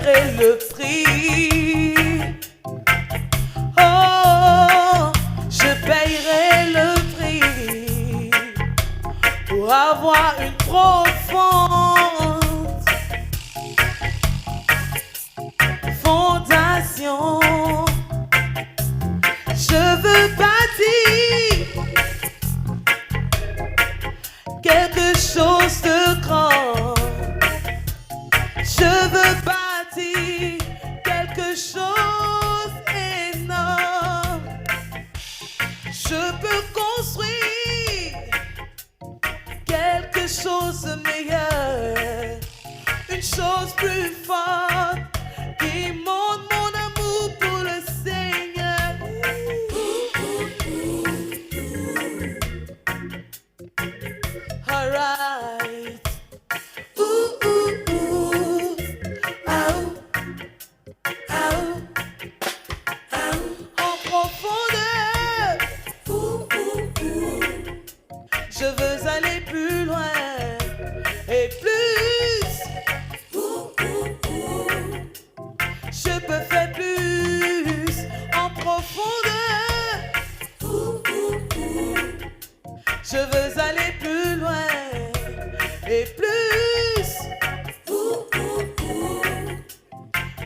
paierai le prix. Oh, je paierai le prix pour avoir une profonde fondation. Je veux bâtir quelque chose de grand. Je veux bâtir quelque chose énorme. Je peux construire quelque chose de meilleur, une chose plus forte qui montre mon amour pour le Seigneur. All right. En profondeur, je veux aller plus loin et plus. Je peux faire plus en profondeur. Je veux aller plus loin et plus.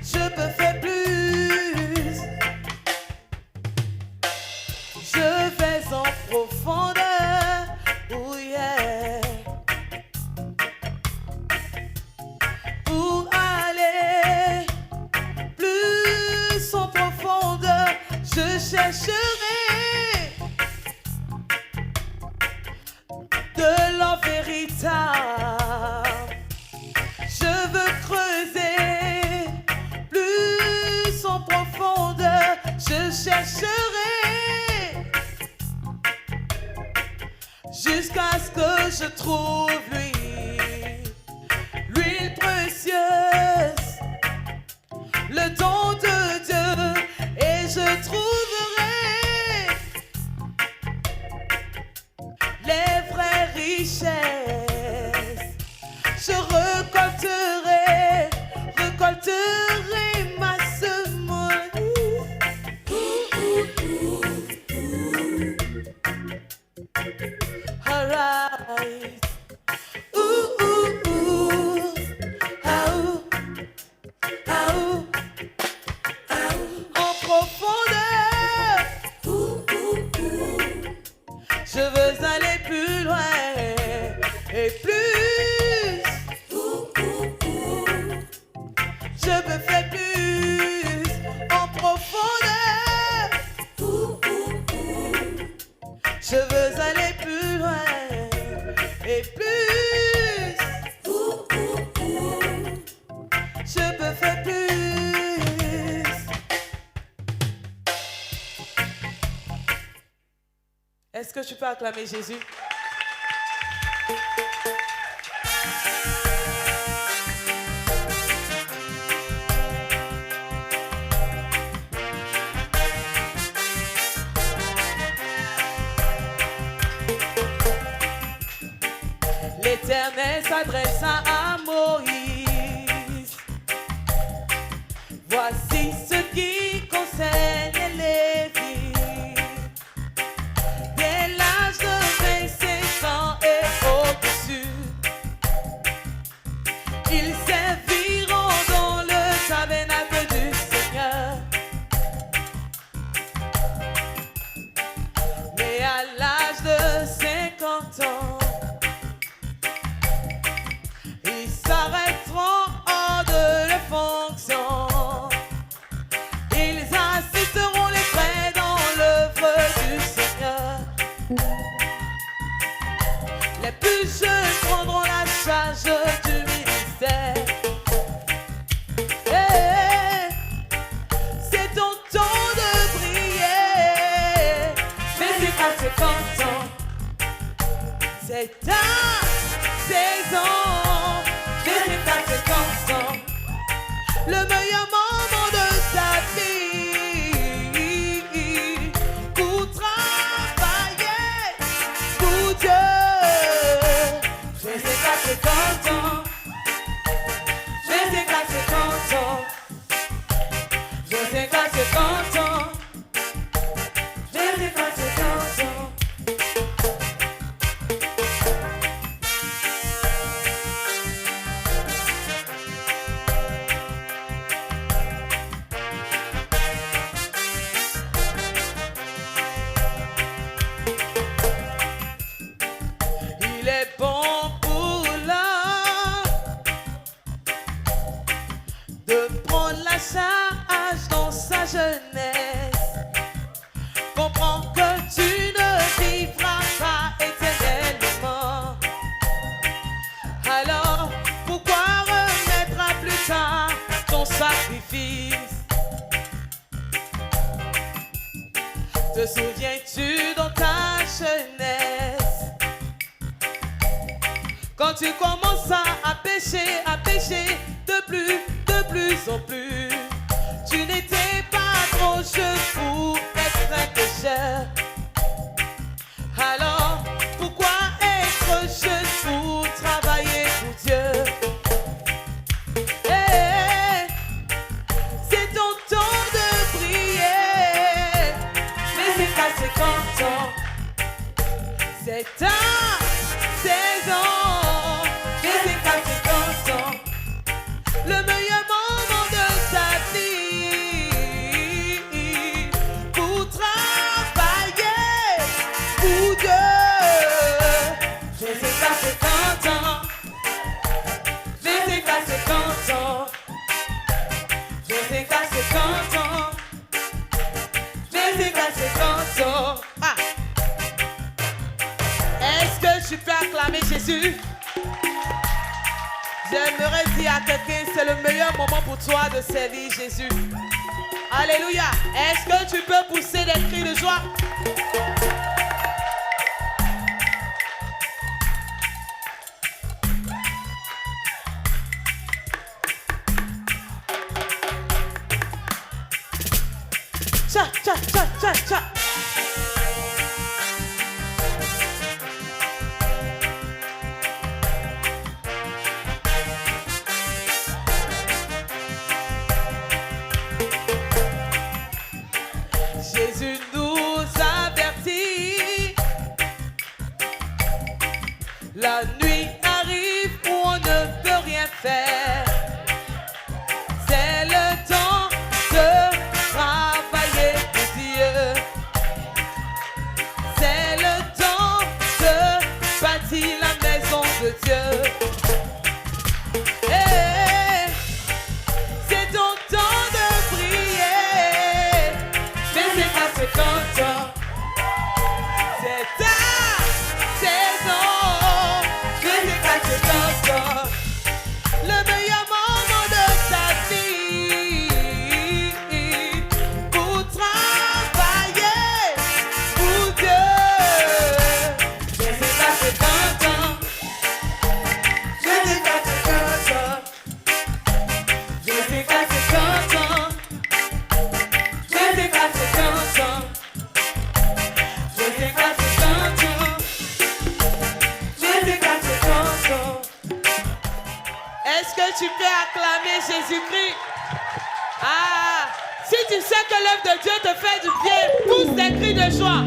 Je peux faire plus. Je vais en profondeur. Oh yeah. Pour aller plus en profondeur, je chercherai de l'or véritable. Je veux creuser plus en profondeur, je chercherai jusqu'à ce que je trouve l'huile précieuse, le don de Dieu, et je trouverai les vraies richesses. Je récolterai ma semence. All right. En profondeur, je veux aller plus loin et plus. Je veux faire plus en profondeur. Je veux aller plus loin et plus. Je peux faire plus. Est-ce que tu peux acclamer Jésus? L'Éternel s'adressa à Moïse. Voici ce qui concerne les vies. Dès l'âge de 25 ans et au-dessus, ils serviront dans le tabernacle du Seigneur. Mais à l'âge de 50 ans, ils s'arrêteront hors de leurs fonctions. Ils assisteront les frères dans l'œuvre du Seigneur. Les plus jeunes prendront la charge du ministère. C'est ton temps de briller. Mais c'est à 50 ans, c'est ta saison. Le meilleur moment de ta vie pour travailler pour Dieu. Je sais pas 50 ans, je sais pas 50 ans. de prendre la charge dans sa jeunesse. Comprends que tu ne vivras pas éternellement. Alors, pourquoi remettre à plus tard ton sacrifice? Te souviens-tu dans ta jeunesse, quand tu commenças à pécher de plus en plus, tu n'étais pas trop jeune pour être un pécheur. Alors, pourquoi être jeune pour travailler pour Dieu? Hey, c'est ton temps de prier, mais c'est pas 50 ans, c'est ta saison. Mais c'est pas 50 ans, le meilleur moment de ta vie pour travailler pour Dieu. Mais c'est pas 50 ans, mais c'est pas 50 ans, mais c'est pas 50 ans, mais c'est pas 50 ans. Ah. Est-ce que tu peux acclamer Jésus? J'aimerais dire à quelqu'un, c'est le meilleur moment pour toi de servir Jésus. Alléluia. Est-ce que tu peux pousser des cris de joie? Tcha, tcha, tcha, tcha, tcha. Jésus nous avertit, la nuit arrive où on ne peut rien faire. C'est le temps de travailler pour Dieu. C'est le temps de bâtir la maison de Dieu. Hey, c'est ton temps de prier, mais c'est pas 50 ans, c'est ta saison. Mais c'est pas 50 ans, le meilleur moment de ta vie pour travailler pour Dieu. Mais c'est pas 50 ans, mais c'est pas 50 ans, mais c'est pas 50 ans, mais c'est pas 50 ans, mais c'est pas 50 ans, mais c'est pas 50 ans. Est-ce que tu peux acclamer Jésus-Christ? Ah, si tu sais que l'œuvre de Dieu te fait du bien, pousse des cris de joie.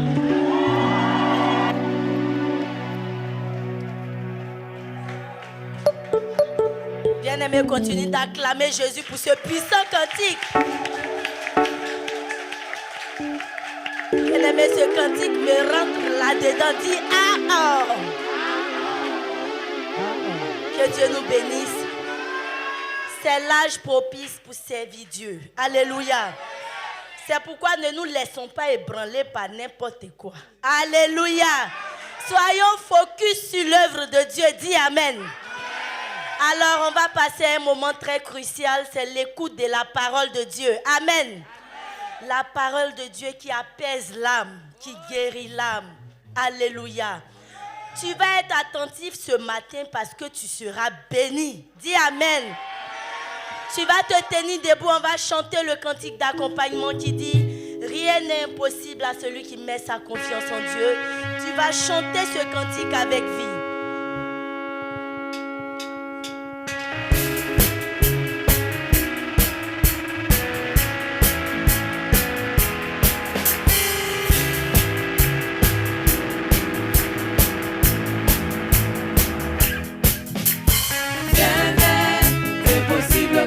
Bien-aimé, continue d'acclamer Jésus pour ce puissant cantique. Bien-aimé, ce cantique me rentre là-dedans. Dis ah oh. Que Dieu nous bénisse. C'est l'âge propice pour servir Dieu. Alléluia. C'est pourquoi ne nous laissons pas ébranler par n'importe quoi. Alléluia. Soyons focus sur l'œuvre de Dieu. Dis amen. Alors, on va passer à un moment très crucial, c'est l'écoute de la parole de Dieu. Amen. La parole de Dieu qui apaise l'âme, qui guérit l'âme. Alléluia. Tu vas être attentif ce matin parce que tu seras béni. Dis amen. Tu vas te tenir debout, on va chanter le cantique d'accompagnement qui dit « Rien n'est impossible à celui qui met sa confiance en Dieu ». Tu vas chanter ce cantique avec vie.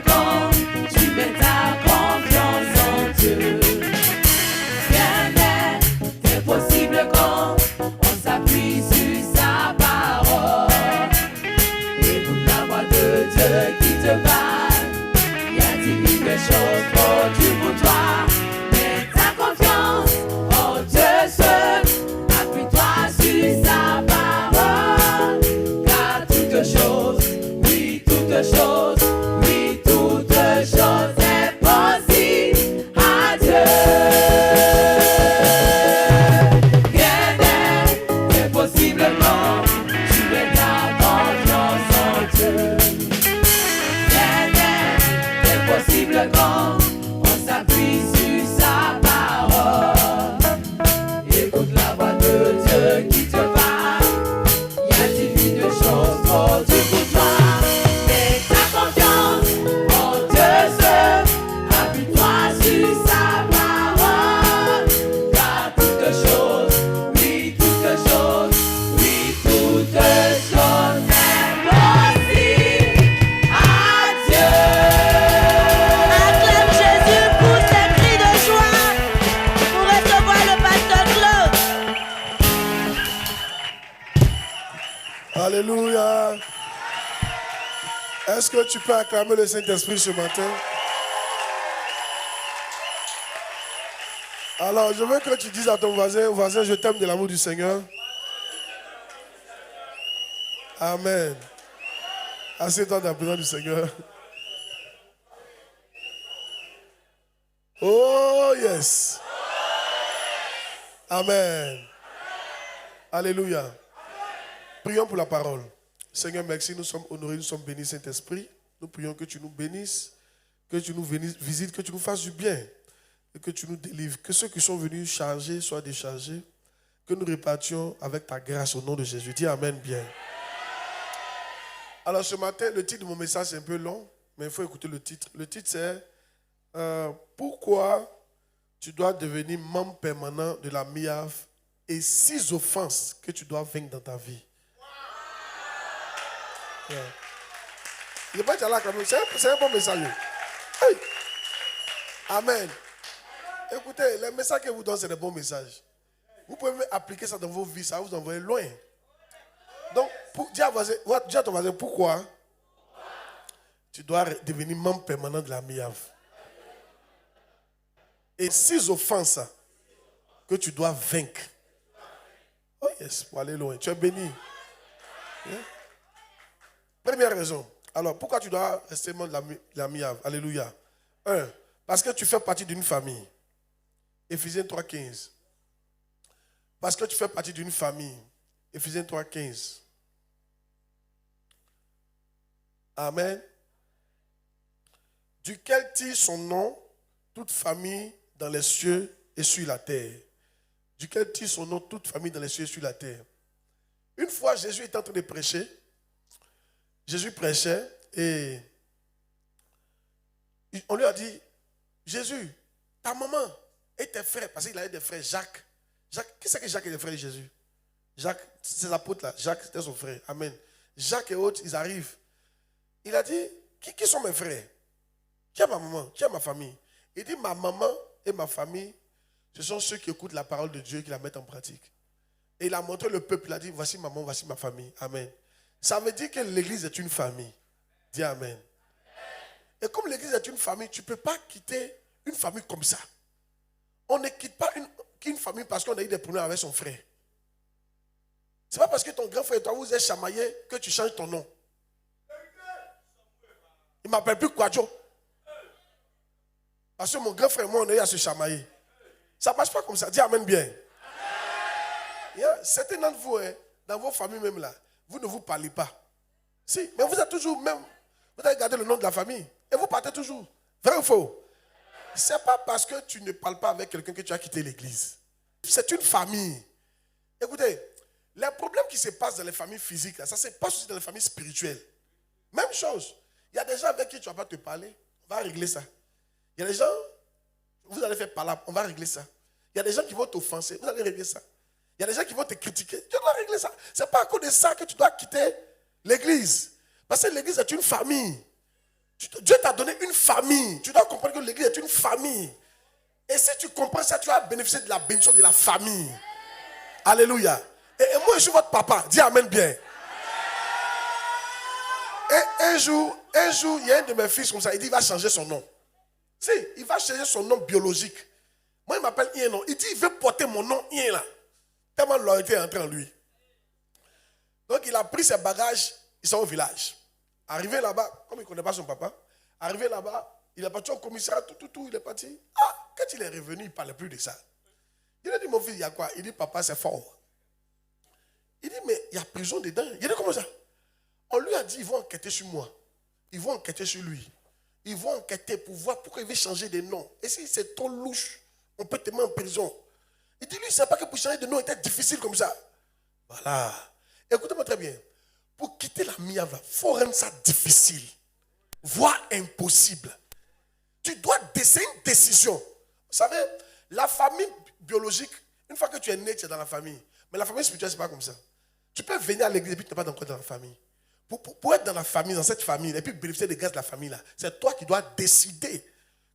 Quand tu mets ta confiance en Dieu, rien n'est impossible quand on s'appuie sur sa parole. divine de choses produites pour toi. Mets ta confiance en Dieu seul. Appuie-toi sur sa parole. Car toutes choses, oui, toutes choses, oui, toutes choses est possible à Dieu. Rien n'est impossible quand tu mets ta confiance en Dieu. Rien n'est impossible quand on s'appuie sur sa parole. Écoute la voix de Dieu qui te parle. Il y a divine de choses produites pour toi. Mets ta confiance en Dieu seul. Appuie-toi sur sa parole. Car toutes choses, oui, toutes choses, oui, toutes choses est possible à Dieu. Acclame Jésus pour ses cris de joie. Pour recevoir le pasteur Claude. Alléluia. Est-ce que tu peux acclamer le Saint-Esprit ce matin? Alors, je veux que tu dises à ton voisin, je t'aime de l'amour du Seigneur. Amen. Assieds-toi dans la présence du Seigneur. Oh, yes. Amen. Alléluia. Prions pour la parole. Seigneur, merci, nous sommes honorés, nous sommes bénis, Saint-Esprit. Nous prions que tu nous bénisses, que tu nous visites, que tu nous fasses du bien et que tu nous délivres. Que ceux qui sont venus chargés soient déchargés. Que nous répartions avec ta grâce au nom de Jésus. Dis Amen bien. Alors ce matin, le titre de mon message est un peu long, mais il faut écouter le titre. Le titre c'est pourquoi tu dois devenir membre permanent de la MIAF et 6 offenses que tu dois vaincre dans ta vie. Yeah. Il n'est pas là quand même. C'est un bon message. Hey. Amen. Écoutez, les messages que vous donnez, c'est des bons messages. Vous pouvez même appliquer ça dans vos vies, ça va vous envoyer loin. Donc, dis à ton voisin, pourquoi tu dois devenir membre permanent de la MIAF. Et 6 offenses que tu dois vaincre. Oh yes, pour aller loin. Tu es béni. Yeah. Première raison. Alors, pourquoi tu dois rester membre de la MIAF? Alléluia. 1. Parce que tu fais partie d'une famille. Éphésiens 3,15. Parce que tu fais partie d'une famille. Éphésiens 3,15. Amen. Duquel tire son nom toute famille dans les cieux et sur la terre. Duquel tire son nom toute famille dans les cieux et sur la terre. Une fois, Jésus était en train de prêcher. Jésus prêchait et on lui a dit, Jésus, ta maman et tes frères, parce qu'il avait des frères, Jacques. Jacques, qui c'est que Jacques est le frère de Jésus? Jacques, c'est l'apôtre là. Jacques, c'était son frère. Amen. Jacques et autres, ils arrivent. Il a dit, qui sont mes frères? Qui est ma maman? Qui est ma famille? Il dit, ma maman et ma famille, ce sont ceux qui écoutent la parole de Dieu et qui la mettent en pratique. Et il a montré le peuple, il a dit, voici maman, voici ma famille. Amen. Ça veut dire que l'église est une famille. Dis Amen. Et comme l'église est une famille, tu ne peux pas quitter une famille comme ça. On ne quitte pas une famille parce qu'on a eu des problèmes avec son frère. Ce n'est pas parce que ton grand frère et toi vous êtes chamaillés que tu changes ton nom. Il ne m'appelle plus Kwadjo. Parce que mon grand frère et moi, on a eu à se chamailler. Ça ne marche pas comme ça. Dis Amen bien. Certains d'entre vous, dans vos familles même là, vous ne vous parlez pas. Si, mais vous êtes toujours même, vous avez gardé le nom de la famille et vous partez toujours. Vrai ou faux? Ce n'est pas parce que tu ne parles pas avec quelqu'un que tu as quitté l'église. C'est une famille. Écoutez, les problèmes qui se passent dans les familles physiques, là, ça se passe aussi dans les familles spirituelles. Même chose. Il y a des gens avec qui tu ne vas pas te parler, on va régler ça. Il y a des gens, vous allez faire parler, on va régler ça. Il y a des gens qui vont t'offenser, vous allez régler ça. Il y a des gens qui vont te critiquer, tu dois régler ça. Ce n'est pas à cause de ça que tu dois quitter l'église. Parce que l'église est une famille. Dieu t'a donné une famille. Tu dois comprendre que l'église est une famille. Et si tu comprends ça, tu vas bénéficier de la bénédiction de la famille. Alléluia. Et moi, je suis votre papa. Dis Amen bien. Et un jour, il y a un de mes fils comme ça. Il dit, il va changer son nom. Si, il va changer son nom biologique. Moi, il m'appelle Ien, non. Il dit, il veut porter mon nom Ien, là. Tellement loyauté est entrée en lui. Donc, il a pris ses bagages, ils sont au village. Arrivé là-bas, comme il ne connaît pas son papa, arrivé là-bas, il est parti au commissariat, tout, il est parti. Ah, quand il est revenu, il ne parlait plus de ça. Il a dit, mon fils, il y a quoi? Il dit, papa, c'est fort. Il dit, mais il y a prison dedans. Il dit, comment ça? On lui a dit, ils vont enquêter sur moi. Ils vont enquêter sur lui. Ils vont enquêter pour voir pourquoi il veut changer de nom. Et si c'est trop louche, on peut te mettre en prison. Il dit, lui, il ne sait pas que pour changer de nom, était difficile comme ça. Voilà. Écoutez-moi très bien. Pour quitter la miave, il faut rendre ça difficile, voire impossible. Tu dois décider une décision. Vous savez, la famille biologique, une fois que tu es né, tu es dans la famille. Mais la famille spirituelle, ce n'est pas comme ça. Tu peux venir à l'église et puis tu n'es pas encore dans la famille. Pour être dans la famille, dans cette famille, et puis bénéficier des grâces de la famille, là, c'est toi qui dois décider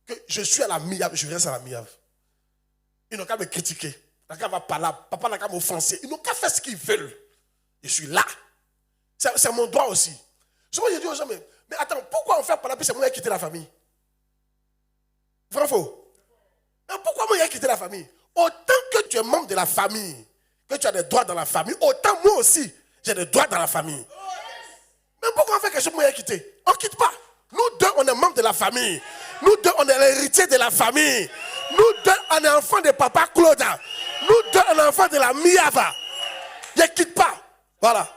que je suis à la miave, je reste à la miave. Ils n'ont qu'à me critiquer. Ils n'ont qu'à parler, papa n'a qu'à m'offenser. Ils n'ont qu'à faire ce qu'ils veulent. Je suis là. C'est mon droit aussi. Souvent, je dis aux gens, mais attends, pourquoi on fait parler, puis c'est moi qui ai quitté la famille? Vrai ou faux? Mais pourquoi moi qui ai quitté la famille? Autant que tu es membre de la famille, que tu as des droits dans la famille, autant moi aussi, j'ai des droits dans la famille. Mais pourquoi on fait quelque chose moi qui ai quitté? On ne quitte pas. Nous deux, on est membres de la famille. Nous deux, on est l'héritier de la famille. Nous deux, on est enfants de papa Claude. Nous deux, on est enfants de la Miava. Je ne quitte pas. Voilà.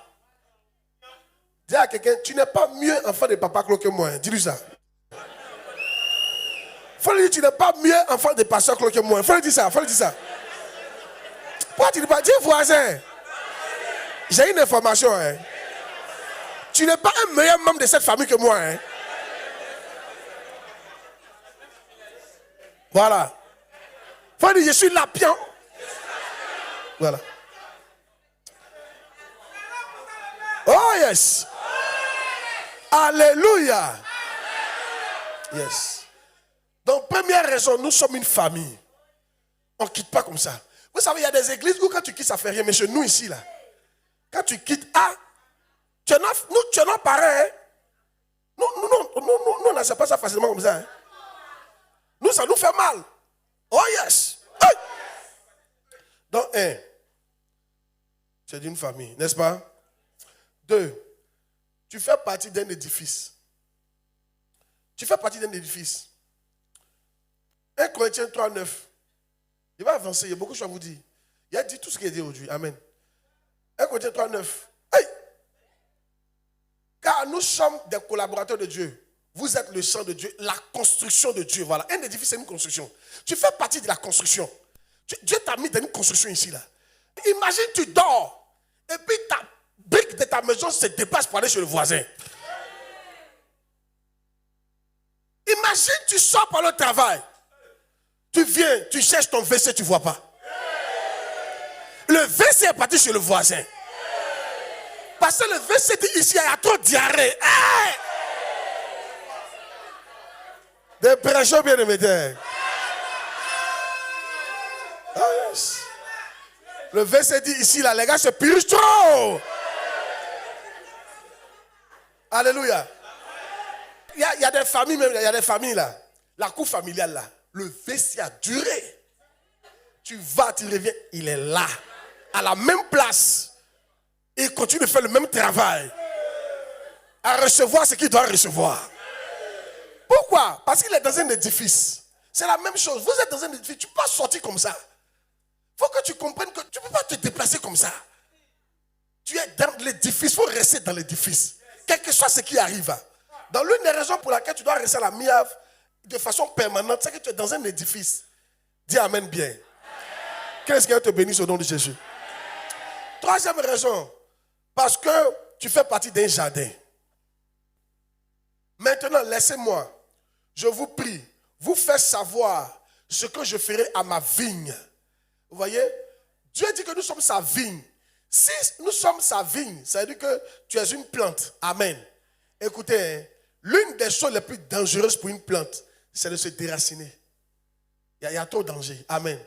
Dis à quelqu'un, tu n'es pas mieux enfant de papa Claude que moi. Hein. Dis-lui ça. Faut lui dire, tu n'es pas mieux enfant de pasteur Claude que moi. Faut lui dire ça. Faut lui dire ça. Pourquoi tu ne dis pas? Dis voisin. J'ai une information. Hein. Tu n'es pas un meilleur membre de cette famille que moi. Hein. Voilà. Faut dire, je suis Lapion. Voilà. Oh yes. Alléluia. Yes. Donc, première raison, nous sommes une famille. On ne quitte pas comme ça. Vous savez, il y a des églises où quand tu quittes, ça ne fait rien. Mais chez nous ici, là, quand tu quittes, tu es non pareil. Hein? Nous, c'est pas ça facilement comme ça. Hein? Nous, ça nous fait mal. Oh yes. Hey. Donc, tu es d'une famille, n'est-ce pas? 2, tu fais partie d'un édifice. Tu fais partie d'un édifice. 1 Corinthiens 3, 9. Il va avancer, il y a beaucoup de choses à vous dire. Il a dit tout ce qu'il a dit aujourd'hui. Amen. 1 Corinthiens 3, 9. Hey! Car nous sommes des collaborateurs de Dieu. Vous êtes le champ de Dieu, la construction de Dieu. Voilà. Un édifice, c'est une construction. Tu fais partie de la construction. Dieu t'a mis dans une construction ici, là. Imagine, tu dors. Et puis ta brique de ta maison se dépasse pour aller chez le voisin. Imagine, tu sors par le travail. Tu viens, tu cherches ton WC, tu ne vois pas. Le WC est parti chez le voisin. Parce que le WC dit ici, il y a trop de diarrhée. Hey! Des prêcheurs bien aimés. Oh yes. Le WC dit ici, là, les gars se purgent trop. Alléluia. Il y a des familles, même, il y a des familles là. La cour familiale là. Le WC a duré. Tu vas, tu reviens, il est là. À la même place. Et il continue de faire le même travail. À recevoir ce qu'il doit recevoir. Pourquoi? Parce qu'il est dans un édifice. C'est la même chose. Vous êtes dans un édifice. Tu ne peux pas sortir comme ça. Il faut que tu comprennes que tu ne peux pas te déplacer comme ça. Tu es dans l'édifice. Il faut rester dans l'édifice. Quel que soit ce qui arrive. Dans l'une des raisons pour laquelle tu dois rester à la miave de façon permanente, c'est que tu es dans un édifice. Dis amen bien. Qu'est-ce qui te bénisse au nom de Jésus? Troisième raison. Parce que tu fais partie d'un jardin. Maintenant, laissez-moi, je vous prie, vous faire savoir ce que je ferai à ma vigne. Vous voyez? Dieu dit que nous sommes sa vigne. Si nous sommes sa vigne, ça veut dire que tu es une plante. Amen. Écoutez, hein, l'une des choses les plus dangereuses pour une plante, c'est de se déraciner. Il y a trop de danger. Amen.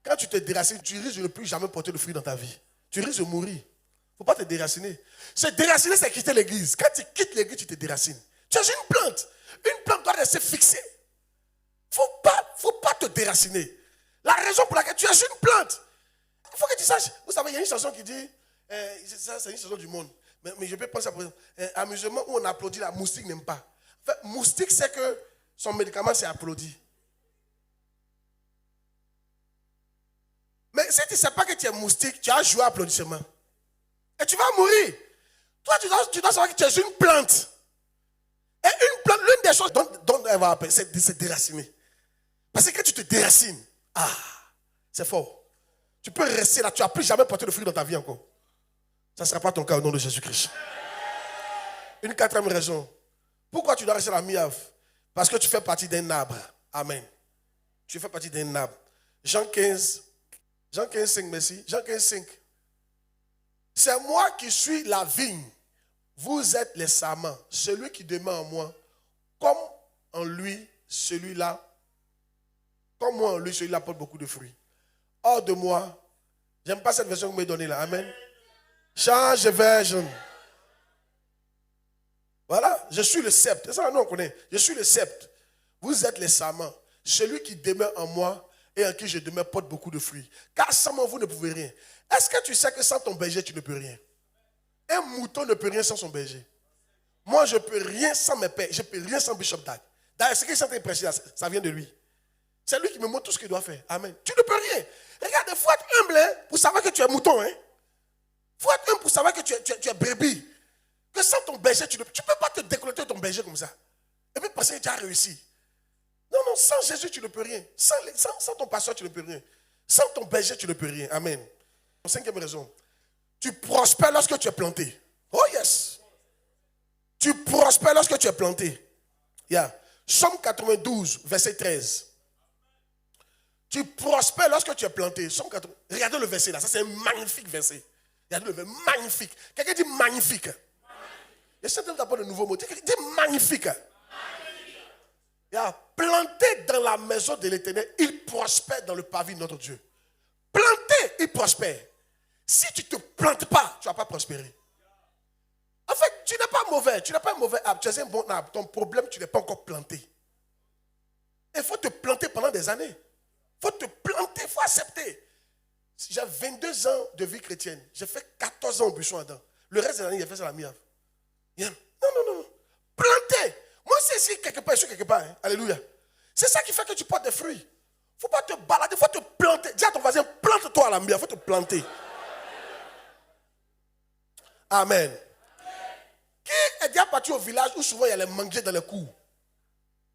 Quand tu te déracines, tu risques de ne plus jamais porter le fruit dans ta vie. Tu risques de mourir. Il ne faut pas te déraciner. Se déraciner, c'est quitter l'église. Quand tu quittes l'église, tu te déracines. Tu es une plante. Une plante doit rester fixée. faut pas te déraciner. La raison pour laquelle tu es une plante. Il faut que tu saches. Vous savez, il y a une chanson qui dit, ça c'est une chanson du monde, mais je peux penser à par exemple, amusement où on applaudit, la moustique n'aime pas. En fait, moustique, c'est que son médicament c'est applaudi. Mais si tu ne sais pas que tu es moustique, tu as joué à applaudissement. Et tu vas mourir. Toi, tu dois savoir que tu es une plante. Et une plante, l'une des choses dont elle va appeler, c'est de se déraciner. Parce que tu te déracines. C'est fort. Tu peux rester là, tu n'as plus jamais porté de fruit dans ta vie encore. Ça ne sera pas ton cas au nom de Jésus-Christ. Une quatrième raison. Pourquoi tu dois rester la miave? Parce que tu fais partie d'un arbre. Amen. Tu fais partie d'un arbre. Jean 15, 5, merci. Jean 15, 5. C'est moi qui suis la vigne. Vous êtes les sarments. Celui qui demeure en moi, comme en lui, celui-là, comme moi en lui, celui-là porte beaucoup de fruits. Hors de moi, j'aime pas cette version que vous m'avez donnée là. Amen. Change version. Voilà, je suis le sceptre. C'est ça, nous on connaît. Je suis le sceptre. Vous êtes les sarments. Celui qui demeure en moi et en qui je demeure porte beaucoup de fruits. Car sans moi, vous ne pouvez rien. Est-ce que tu sais que sans ton berger, tu ne peux rien? Un mouton ne peut rien sans son berger. Moi, je ne peux rien sans mes pères. Je ne peux rien sans Bishop Dag. D'ailleurs, ce qu'il est en train de prêcher, ça vient de lui. C'est lui qui me montre tout ce qu'il doit faire. Amen. Tu ne peux rien. Regarde, il faut être humble hein, pour savoir que tu es mouton. Il faut être humble pour savoir que tu es brebis. Que sans ton berger, tu ne peux pas te déconnecter de ton berger comme ça. Et puis penser que tu as réussi. Non, sans Jésus, tu ne peux rien. Sans ton pasteur, tu ne peux rien. Sans ton berger, tu ne peux rien. Amen. Cinquième raison. Tu prospères lorsque tu es planté. Oh yes. Tu prospères lorsque tu es planté. Yeah. Somme 92, verset 13. Tu prospères lorsque tu es planté. Somme 80. Regardez le verset là. Ça, c'est un magnifique verset. Regardez le verset. Magnifique. Quelqu'un dit magnifique. Il y a d'abord de nouveaux mots. Dis magnifique. Yeah. Planté dans la maison de l'Éternel, il prospère dans le pavé de notre Dieu. Planté, il prospère. Si tu ne te plantes pas, tu ne vas pas prospérer. En fait, tu n'es pas mauvais. Tu n'es pas un mauvais arbre. Tu es un bon arbre. Ton problème, tu n'es pas encore planté. Il faut te planter pendant des années. Il faut te planter, il faut accepter. J'ai 22 ans de vie chrétienne. J'ai fait 14 ans au buisson Adam. Le reste des années, j'ai fait ça à la miave. Non. Planter. Moi, c'est ici quelque part, je suis quelque part. Hein. Alléluia. C'est ça qui fait que tu portes des fruits. Il ne faut pas te balader, il faut te planter. Dis à ton voisin, plante-toi à la miave. Il faut te planter. Amen. Qui est déjà parti au village où souvent il y a les manguiers dans les cours?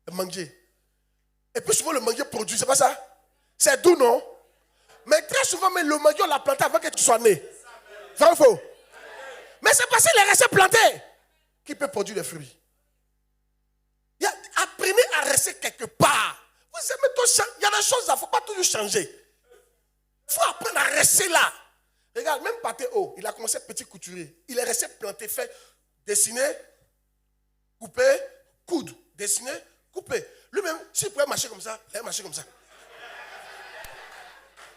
Les manguiers. Et puis souvent le manguier produit, c'est pas ça? C'est doux, non? Mais très souvent, le manguier, on l'a planté avant que tu sois né. Vrai ou faux? Mais c'est parce qu'il est resté planté qu'il peut produire des fruits. Apprenez à rester quelque part. Vous aimez tout changer. Il y a des choses, il ne faut pas toujours changer. Il faut apprendre à rester là. Regarde, même Patéo, il a commencé petit couturier. Il est resté planté, fait dessiner, couper, coudre. Dessiner, couper. Lui-même, s'il pouvait marcher comme ça, il allait marcher comme ça.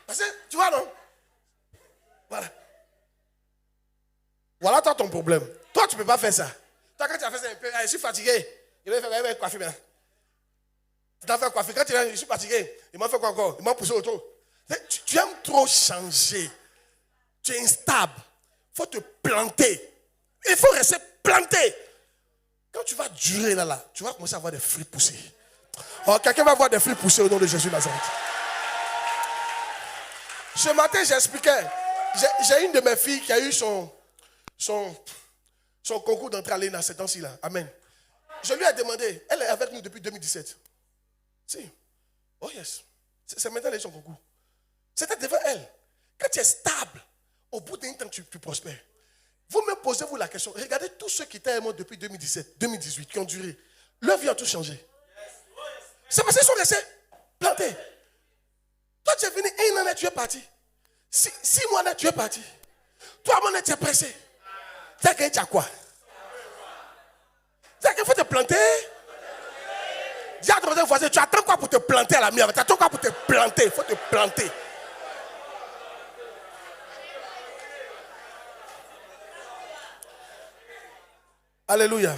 Parce que, tu vois, non? Voilà. Voilà toi ton problème. Toi, tu ne peux pas faire ça. Toi, quand tu as fait ça un peu, je suis fatigué. Il va faire coiffer maintenant. Tu t'as fait coiffer. Quand tu es là, je suis fatigué. Il m'a fait quoi encore? Il m'a poussé autour. Tu aimes trop changer. Tu es instable. Il faut te planter. Il faut rester planté. Quand tu vas durer là, tu vas commencer à avoir des fruits poussés. Oh, quelqu'un va avoir des fruits poussés au nom de Jésus Nazareth. Ce matin, j'expliquais. J'ai une de mes filles qui a eu son concours d'entrée à l'ENA ces temps-ci là. Amen. Je lui ai demandé, elle est avec nous depuis 2017. Si. Oh yes. C'est maintenant elle a eu son concours. C'était devant elle. Quand tu es stable, au bout d'un temps, tu prospères. Vous me posez-vous la question. Regardez tous ceux qui étaient avec moi depuis 2017, 2018, qui ont duré. Leur vie a tout changé. C'est parce qu'ils sont restés plantés. Toi, tu es venu 1 an et tu es parti. 6 mois et tu es parti. 3 mois et tu es pressé. C'est que tu as quoi? C'est qu'il faut te planter. Dis à ton voisin, tu attends quoi pour te planter à la mienne? Tu attends quoi pour te planter? Il faut te planter. Alléluia.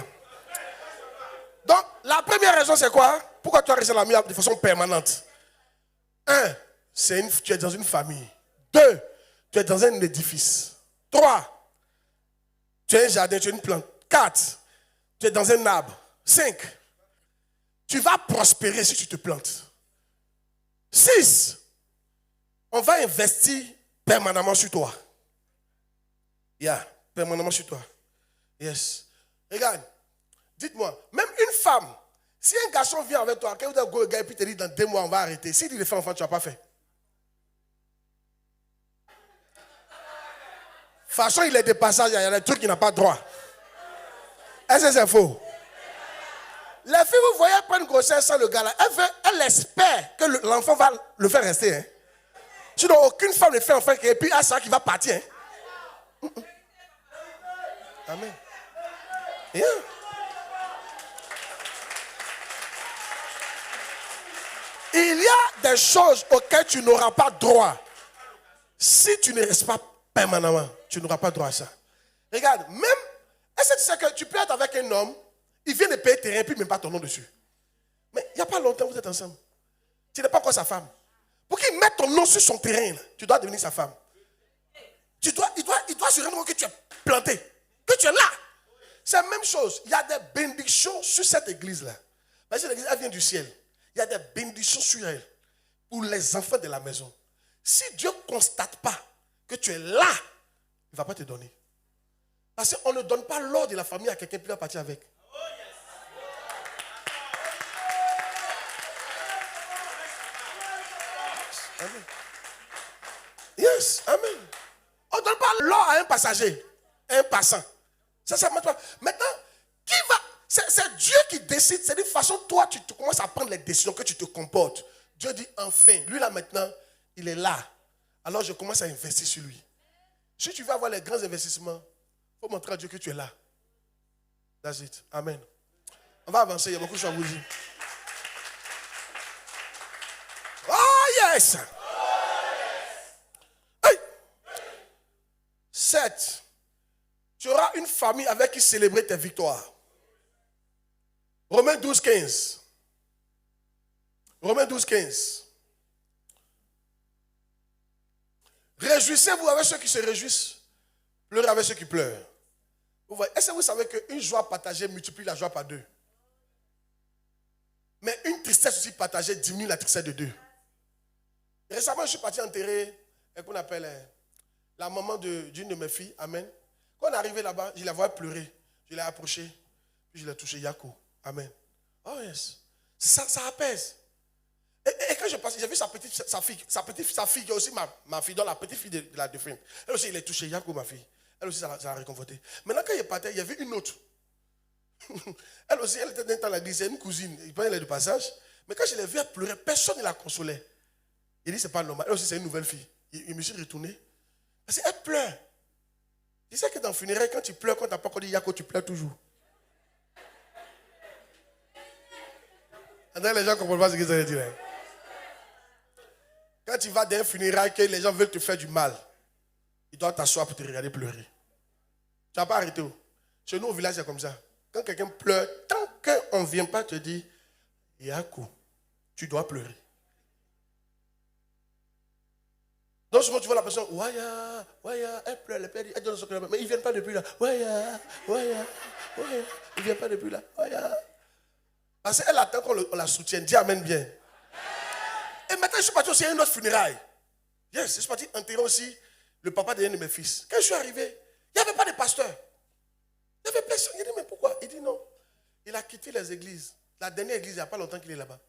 Donc, la La première raison, c'est quoi? Pourquoi tu as resté l'ami de façon permanente? 1, tu es dans une famille. 2, tu es dans un édifice. 3, tu as un jardin, tu as une plante. 4, tu es dans un arbre. 5, tu vas prospérer si tu te plantes. 6, on va investir permanemment sur toi. Permanemment sur toi. Yes. Regarde, dites-moi, même une femme, si un garçon vient avec toi, quand vous avez un gars et puis te dit dans 2 mois on va arrêter, s'il dit de faire enfant, tu n'as pas fait. De toute façon, il est de passage, il y a des trucs qu'il n'a pas droit. Est-ce que c'est faux? Les filles, vous voyez, prendre une grossesse sans le gars là, elle espère que l'enfant va le faire rester. Hein. Sinon, aucune femme ne fait enfant et puis à ça qui va partir. Hein. Amen. Yeah. Il y a des choses auxquelles tu n'auras pas droit. Si tu ne restes pas permanemment, tu n'auras pas droit à ça. Regarde, même, est-ce que tu sais que tu peux être avec un homme, il vient de payer tes terrain, puis même pas ton nom dessus. Mais il n'y a pas longtemps, vous êtes ensemble. Tu n'es pas encore sa femme. Pour qu'il mette ton nom sur son terrain, là, tu dois devenir sa femme. Il doit se rendre compte que tu es planté, que tu es là. C'est la même chose. Il y a des bénédictions sur cette église-là. Parce que l'église, elle vient du ciel. Il y a des bénédictions sur elle pour les enfants de la maison. Si Dieu ne constate pas que tu es là, il ne va pas te donner. Parce qu'on ne donne pas l'ordre de la famille à quelqu'un qui va partir avec. Amen. Yes, amen. On ne donne pas l'ordre à un passager, à un passant. Ça maintenant, qui va? C'est Dieu qui décide. C'est d'une façon, toi, tu commences à prendre les décisions, que tu te comportes. Dieu dit, enfin, lui là maintenant, il est là. Alors je commence à investir sur lui. Si tu veux avoir les grands investissements, il faut montrer à Dieu que tu es là. That's it. Amen. On va avancer, il y a beaucoup de choses à vous dire. Oh yes! Hey! 7. Tu auras une famille avec qui célébrer tes victoires. Romains 12, 15. Romains 12, 15. Réjouissez-vous avec ceux qui se réjouissent. Pleurez avec ceux qui pleurent. Vous voyez, est-ce que vous savez qu'une joie partagée multiplie la joie par 2? Mais une tristesse aussi partagée diminue la tristesse de 2. Récemment, je suis parti enterrer, qu'on appelle la maman d'une de mes filles. Amen. Quand on est arrivé là-bas, je la vois pleurer. Je l'ai approché, puis je l'ai touché. Yako. Amen. Oh yes. Ça apaise. Et quand je passe, j'ai vu sa fille qui est aussi ma fille, dans la petite fille de la défunte. Elle aussi, il est touché. Yako, ma fille. Elle aussi, ça l'a réconforté. Maintenant, quand il partait, il y avait une autre. Elle aussi, elle était dans l'église, c'est une cousine. Il prenait de passage. Mais quand je l'ai vue, elle pleurait. Personne ne la consolait. Il dit, c'est pas normal. Elle aussi, c'est une nouvelle fille. Il me suis retourné. Parce qu'elle pleure. Tu sais que dans le funérail, quand tu pleures, quand tu n'as pas encore dit Yako, tu pleures toujours. Les gens ne comprennent pas ce que ça veut dire. Quand tu vas dans un funérail, que les gens veulent te faire du mal, ils doivent t'asseoir pour te regarder pleurer. Tu n'as pas arrêté. Chez nous, au village, c'est comme ça. Quand quelqu'un pleure, tant qu'on ne vient pas te dire Yako, tu dois pleurer. Donc souvent tu vois la personne, Waya, elle pleure, elle donne son cœur, mais ils ne viennent pas depuis là. Waya, ils ne viennent pas depuis là. Waya. Parce qu'elle attend qu'on la soutienne. Dis amen bien. Et maintenant je suis parti aussi à une autre funéraille. Yes, je suis parti enterrer aussi le papa d'un de mes fils. Quand je suis arrivé, il n'y avait pas de pasteur. Il n'y avait personne. Il dit, mais pourquoi? Il dit non. Il a quitté les églises. La dernière église, il n'y a pas longtemps qu'il est là-bas.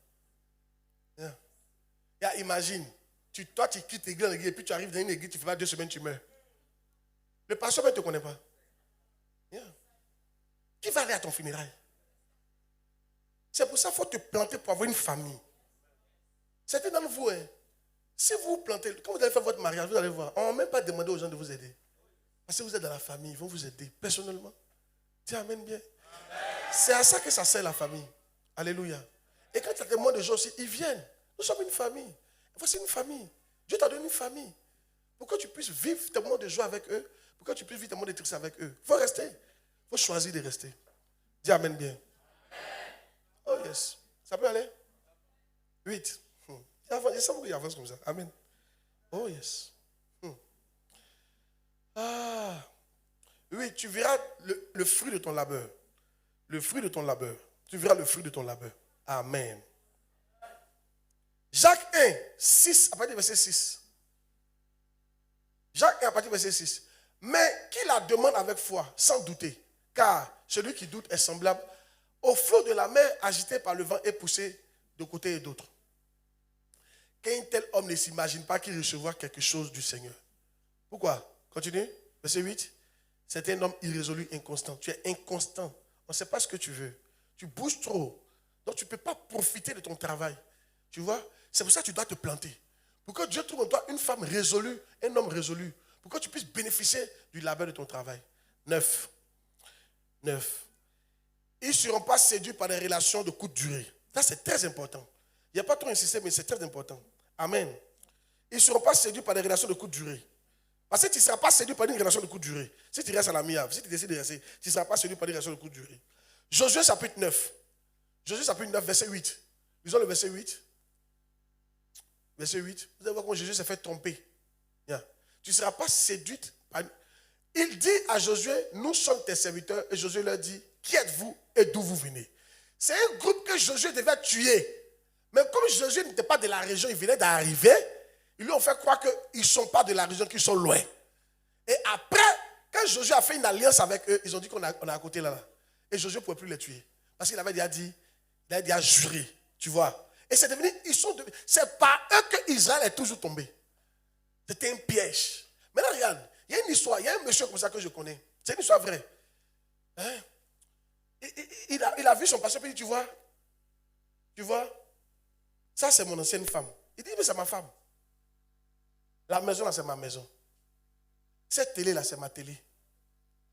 Yeah. Imagine. Toi, tu quittes l'église et puis tu arrives dans une église, tu ne fais pas 2 semaines, tu meurs. Le pasteur ne te connaît pas. Yeah. Qui va aller à ton funérail? C'est pour ça qu'il faut te planter pour avoir une famille. C'était dans vous. Hein. Si vous vous plantez, quand vous allez faire votre mariage, vous allez voir, on ne va même pas demander aux gens de vous aider. Parce que vous êtes dans la famille, ils vont vous aider personnellement. Dis amen bien. C'est à ça que ça sert la famille. Alléluia. Et quand il y a des mois de gens aussi, ils viennent. Nous sommes une famille. Voici une famille. Dieu t'a donné une famille. Pour que tu puisses vivre tes moments de joie avec eux. Pour que tu puisses vivre tes moments de tristesse avec eux. Il faut rester. Il faut choisir de rester. Dis amen bien. Oh yes. Ça peut aller? 8. Il semble qu'il avance comme ça. Amen. Oh, yes. Ah. Oui, tu verras le fruit de ton labeur. Le fruit de ton labeur. Tu verras le fruit de ton labeur. Amen. Jacques 1, 6, à partir du verset 6. Jacques 1, à partir du verset 6. Mais qui la demande avec foi, sans douter, car celui qui doute est semblable au flot de la mer agité par le vent et poussé de côté et d'autre. Qu'un tel homme ne s'imagine pas qu'il recevra quelque chose du Seigneur. Pourquoi? Continue. Verset 8. C'est un homme irrésolu, inconstant. Tu es inconstant. On ne sait pas ce que tu veux. Tu bouges trop. Donc tu ne peux pas profiter de ton travail. Tu vois? C'est pour ça que tu dois te planter. Pour que Dieu trouve en toi une femme résolue, un homme résolu. Pour que tu puisses bénéficier du labeur de ton travail. 9. Ils ne seront pas séduits par des relations de courte durée. Ça, c'est très important. Il n'y a pas trop insisté, mais c'est très important. Amen. Ils ne seront pas séduits par des relations de courte durée. Parce que tu ne seras pas séduit par une relation de courte durée. Si tu restes à la miave, si tu décides de rester, tu ne seras pas séduit par une relation de courte durée. Josué chapitre 9. Josué chapitre 9, verset 8. Lisons le verset 8. Verset 8. Vous allez voir comment Jésus s'est fait tromper. Yeah. Tu ne seras pas séduite par... Il dit à Josué, nous sommes tes serviteurs. Et Josué leur dit, qui êtes-vous et d'où vous venez? C'est un groupe que Josué devait tuer. Mais comme Josué n'était pas de la région, il venait d'arriver, ils lui ont fait croire qu'ils ne sont pas de la région, qu'ils sont loin. Et après, quand Josué a fait une alliance avec eux, ils ont dit qu'on est à côté là. Et Josué ne pouvait plus les tuer. Parce qu'il avait déjà dit, il avait déjà juré. Tu vois. Et c'est devenu, c'est par eux que Israël est toujours tombé. C'était un piège. Maintenant, regarde, il y a une histoire, il y a un monsieur comme ça que je connais. C'est une histoire vraie. Hein? Il a vu son pasteur, puis il dit, tu vois, ça c'est mon ancienne femme. Il dit, mais c'est ma femme. La maison là, c'est ma maison. Cette télé là, c'est ma télé.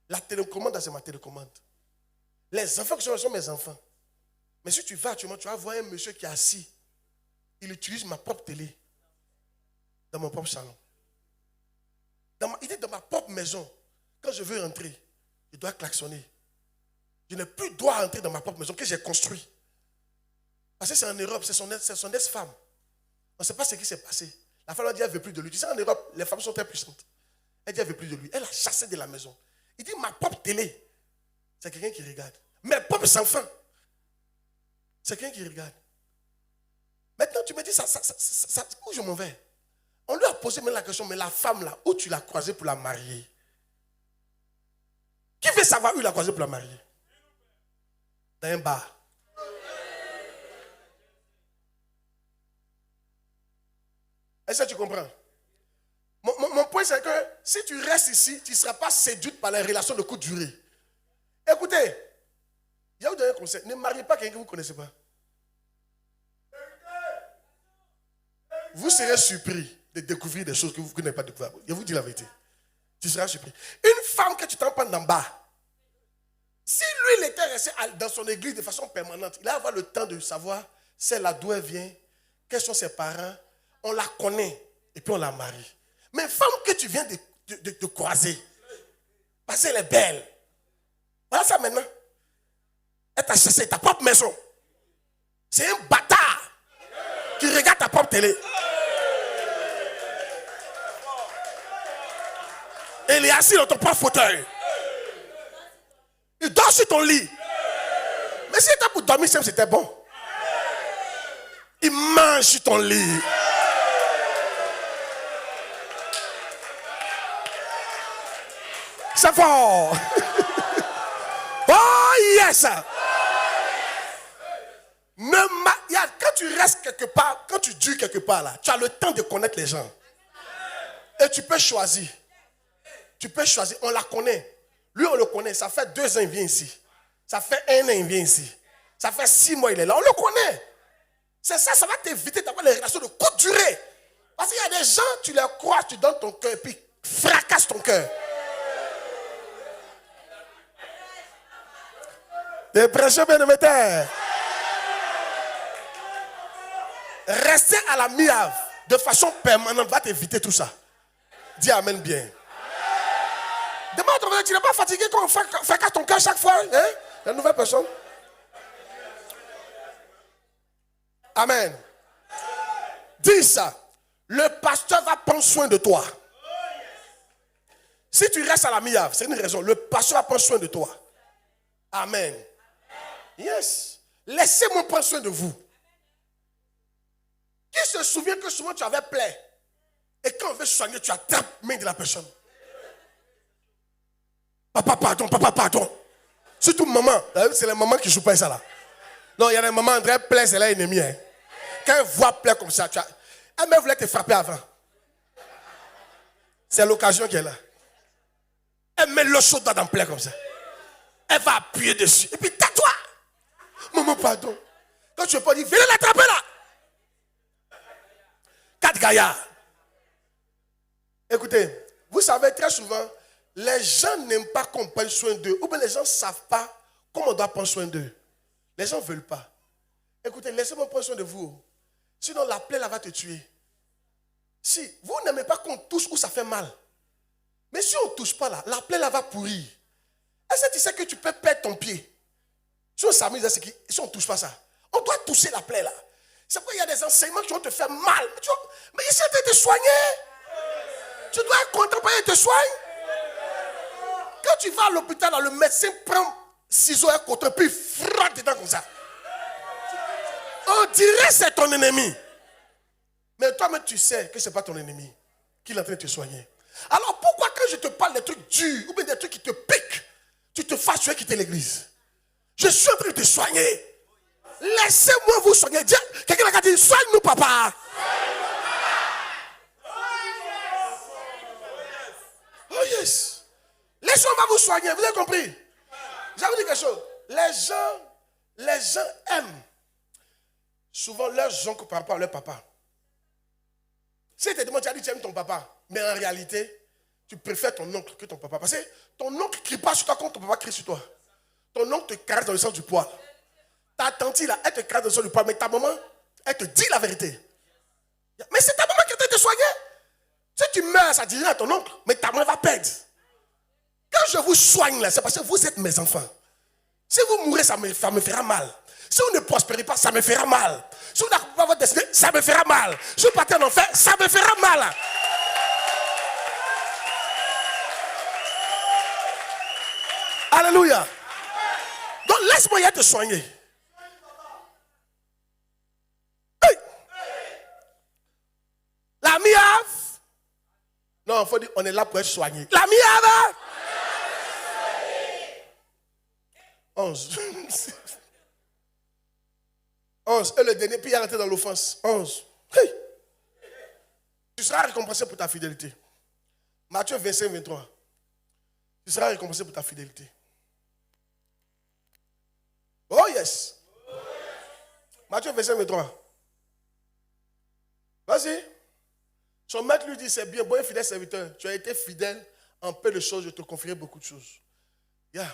La télécommande là, c'est ma télécommande. Les enfants qui sont mes enfants. Mais si tu vas, tu vas voir un monsieur qui est assis. Il utilise ma propre télé. Dans mon propre salon. Il est dans ma propre maison. Quand je veux rentrer, je dois klaxonner. Je n'ai plus droit à entrer dans ma propre maison que j'ai construite. Parce que c'est en Europe, c'est son ex-femme. On ne sait pas ce qui s'est passé. La femme a dit, elle ne veut plus de lui. Tu sais, en Europe, les femmes sont très puissantes. Elle dit, elle ne veut plus de lui. Elle a chassé de la maison. Il dit, ma propre télé, c'est quelqu'un qui regarde. Mes propres enfants, c'est quelqu'un qui regarde. Maintenant, tu me dis, où je m'en vais? On lui a posé même la question, mais la femme là, où tu l'as croisée pour la marier? Qui veut savoir où il l'a croisée pour la marier? Dans un bar. Est-ce que tu comprends? Mon point, c'est que si tu restes ici, tu ne seras pas séduite par les relations de courte durée. Écoutez, il y a un conseil. Ne mariez pas quelqu'un que vous ne connaissez pas. Vous serez surpris de découvrir des choses que vous n'avez pas découvert. Je vous dis la vérité. Tu seras surpris. Une femme que tu t'en prends d'en bas, si lui, il était resté dans son église de façon permanente, il va avoir le temps de savoir celle-là d'où elle vient, quels sont ses parents, on la connaît et puis on la marie. Mais une femme que tu viens de croiser, parce qu'elle est belle, voilà ça maintenant. Elle t'a chassé ta propre maison. C'est un bâtard qui regarde ta propre télé. Et il est assis dans ton propre fauteuil. Il dort sur ton lit. Mais si c'était pour dormir, c'était bon. Il mange sur ton lit. C'est fort. Oh yes. Quand tu restes quelque part, quand tu dures quelque part là, tu as le temps de connaître les gens. Et tu peux choisir. Tu peux choisir. On la connaît. Lui, on le connaît. Ça fait 2 ans, il vient ici. Ça fait 1 an, il vient ici. Ça fait 6 mois, il est là. On le connaît. C'est ça, ça va t'éviter d'avoir les relations de courte durée. Parce qu'il y a des gens, tu les crois, tu donnes ton cœur et puis fracasse ton cœur. Des prêcheurs bien-aimés. Rester à la miave de façon permanente va t'éviter tout ça. Dis amen bien. Demande à ton frère, tu n'es pas fatigué quand on fracasse ton cœur chaque fois, hein? La nouvelle personne. Amen. Dis ça. Le pasteur va prendre soin de toi. Si tu restes à la Miave, c'est une raison. Le pasteur va prendre soin de toi. Amen. Yes. Laissez-moi prendre soin de vous. Qui se souvient que souvent tu avais plaie et quand on veut soigner, tu attrapes la main de la personne. Papa, pardon. Surtout maman. C'est les mamans qui ne jouent pas ça là. Non, il y a des mamans, André, plaie, c'est l'ennemi. Hein. Quand elle voit plaie comme ça, elle même voulait te frapper avant. C'est l'occasion qu'elle a. Elle met l'eau chaude dans plaie comme ça. Elle va appuyer dessus. Et puis, tais-toi. Maman, pardon. Quand tu veux pas dire, venez l'attraper là. 4 gaillards. Écoutez, vous savez très souvent, les gens n'aiment pas qu'on prenne soin d'eux. Ou bien les gens ne savent pas comment on doit prendre soin d'eux. Les gens ne veulent pas. Écoutez, laissez-moi prendre soin de vous. Sinon, la plaie là va te tuer. Si vous n'aimez pas qu'on touche où ça fait mal. Mais si on ne touche pas là, la plaie là va pourrir. Est-ce que tu sais que tu peux perdre ton pied? Si on s'amuse, si on ne touche pas ça, on doit toucher la plaie là. C'est pourquoi il y a des enseignements qui vont te faire mal. Mais ici, tu dois te soigner. Tu dois être content pour te soigner. Quand tu vas à l'hôpital, le médecin prend ciseaux et coton, puis il frotte dedans comme ça. On dirait que c'est ton ennemi. Mais toi-même, tu sais que ce n'est pas ton ennemi qui est en train de te soigner. Alors pourquoi quand je te parle des trucs durs ou bien des trucs qui te piquent, tu te fasses tuer quitter l'église? Je suis en train de te soigner. Laissez-moi vous soigner. Quelqu'un a dit, soigne-nous papa. Oh yes. Laissez-moi vous soigner. Vous avez compris? Je vais vous dire quelque chose. Les gens aiment souvent leurs oncles par rapport à leur papa. Si tu te demandes, tu as dit tu aimes ton papa, mais en réalité, tu préfères ton oncle que ton papa. Parce que ton oncle ne crie pas sur toi quand ton papa crie sur toi. Ton oncle te caresse dans le sens du poil. Ta tante là, elle te caresse dans le sens du poil, mais ta maman, elle te dit la vérité. Mais c'est ta maman qui est en train de te soigner. Si tu meurs, ça dit rien à ton oncle, mais ta maman va perdre. Quand je vous soigne là, c'est parce que vous êtes mes enfants. Si vous mourrez, ça me fera mal. Si vous ne prospérez pas, ça me fera mal. Si vous n'accomplissez pas votre destinée, ça me fera mal. Si vous partez en enfer, ça me fera mal. Alléluia. Donc laisse-moi y te soigner. Hey. La miave. Non, il faut dire, on est là pour être soigné. La miave. 11. 11. Et le dernier, puis il est rentré dans l'offense. 11. Hey. Tu seras récompensé pour ta fidélité. Matthieu 25, 23. Tu seras récompensé pour ta fidélité. Oh yes. Matthieu 25, 23. Vas-y. Son maître lui dit, c'est bien, bon et fidèle serviteur. Tu as été fidèle en peu de choses, je te confierai beaucoup de choses. Yeah.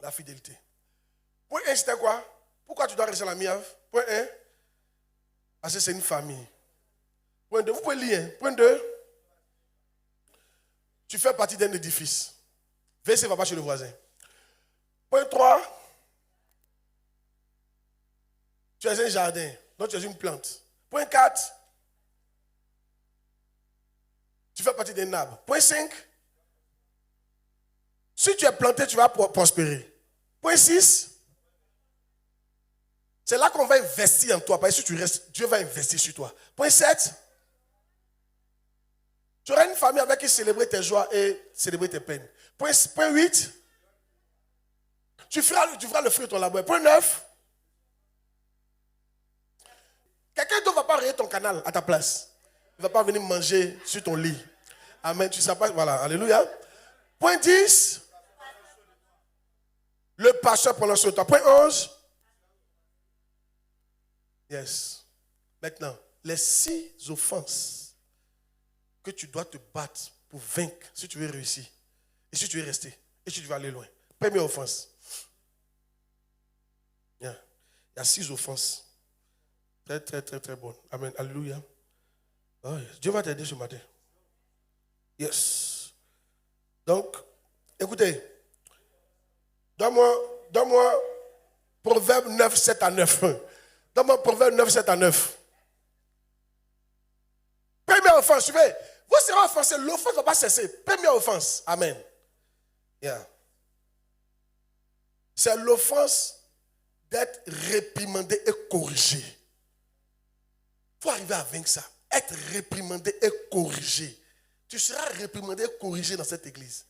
La fidélité. Point 1, c'était quoi? Pourquoi tu dois rester à la miave? Point 1. Parce que c'est une famille. Point 2, vous pouvez lire. Point 2. Tu fais partie d'un édifice. WC va pas chez le voisin. Point 3. Tu es un jardin. Donc tu es une plante. Point 4. Tu fais partie d'un arbre. Point 5. Si tu es planté, tu vas prospérer. Point 6. C'est là qu'on va investir en toi. Parce que si tu restes, Dieu va investir sur toi. Point 7. Tu auras une famille avec qui célébrer tes joies et célébrer tes peines. Point 8. Tu feras le fruit de ton labeur. Point 9. Quelqu'un d'autre ne va pas rayer ton canal à ta place. Il ne va pas venir manger sur ton lit. Amen. Tu ne sais pas. Voilà. Alléluia. Point 10. Le pasteur prend sur toi. Point 11. Yes. Maintenant, les 6 offenses que tu dois te battre pour vaincre si tu veux réussir. Et si tu veux rester. Et si tu veux aller loin. Première offense. Yeah. Il y a 6 offenses. Très, très, très, très bonnes. Amen. Alléluia. Oh, yes. Dieu va t'aider ce matin. Yes. Donc, écoutez. Donne-moi Proverbe 9, 7 à 9. Dans mon Proverbe 9, 7 à 9. Première offense, suivez. Vous serez offensé, l'offense ne va pas cesser. Première offense. Amen. Yeah. C'est l'offense d'être réprimandé et corrigé. Il faut arriver à vaincre ça. Être réprimandé et corrigé. Tu seras réprimandé et corrigé dans cette église.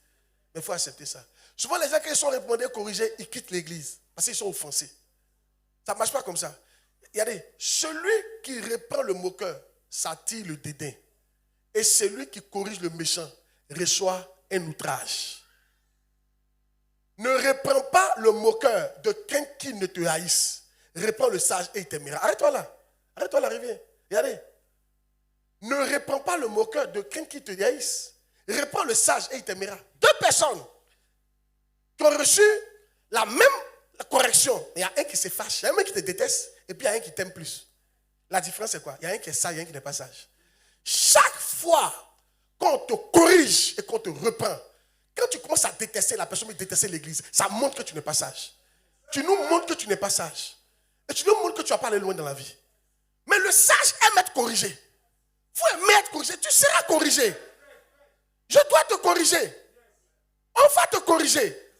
Mais il faut accepter ça. Souvent, les gens qui sont réprimandés et corrigés, ils quittent l'église parce qu'ils sont offensés. Ça ne marche pas comme ça. Regardez, celui qui reprend le moqueur s'attire le dédain. Et celui qui corrige le méchant reçoit un outrage. Ne reprends pas le moqueur de quelqu'un qui ne te haïsse. Reprends le sage et il t'aimera. Arrête-toi là. Arrête-toi là, arrivé. Regardez. Ne reprends pas le moqueur de quelqu'un qui te haïsse. Reprends le sage et il t'aimera. Deux personnes qui ont reçu la même correction. Il y a un qui se fâche. Il y a un qui te déteste. Et puis il y a un qui t'aime plus. La différence c'est quoi? Il y a un qui est sage et un qui n'est pas sage. Chaque fois qu'on te corrige et qu'on te reprend, quand tu commences à détester la personne et détester l'église, ça montre que tu n'es pas sage. Tu nous montres que tu n'es pas sage. Et tu nous montres que tu n'as pas allé loin dans la vie. Mais le sage aime être corrigé. Il faut aimer être corrigé. Tu seras corrigé. Je dois te corriger. On va te corriger.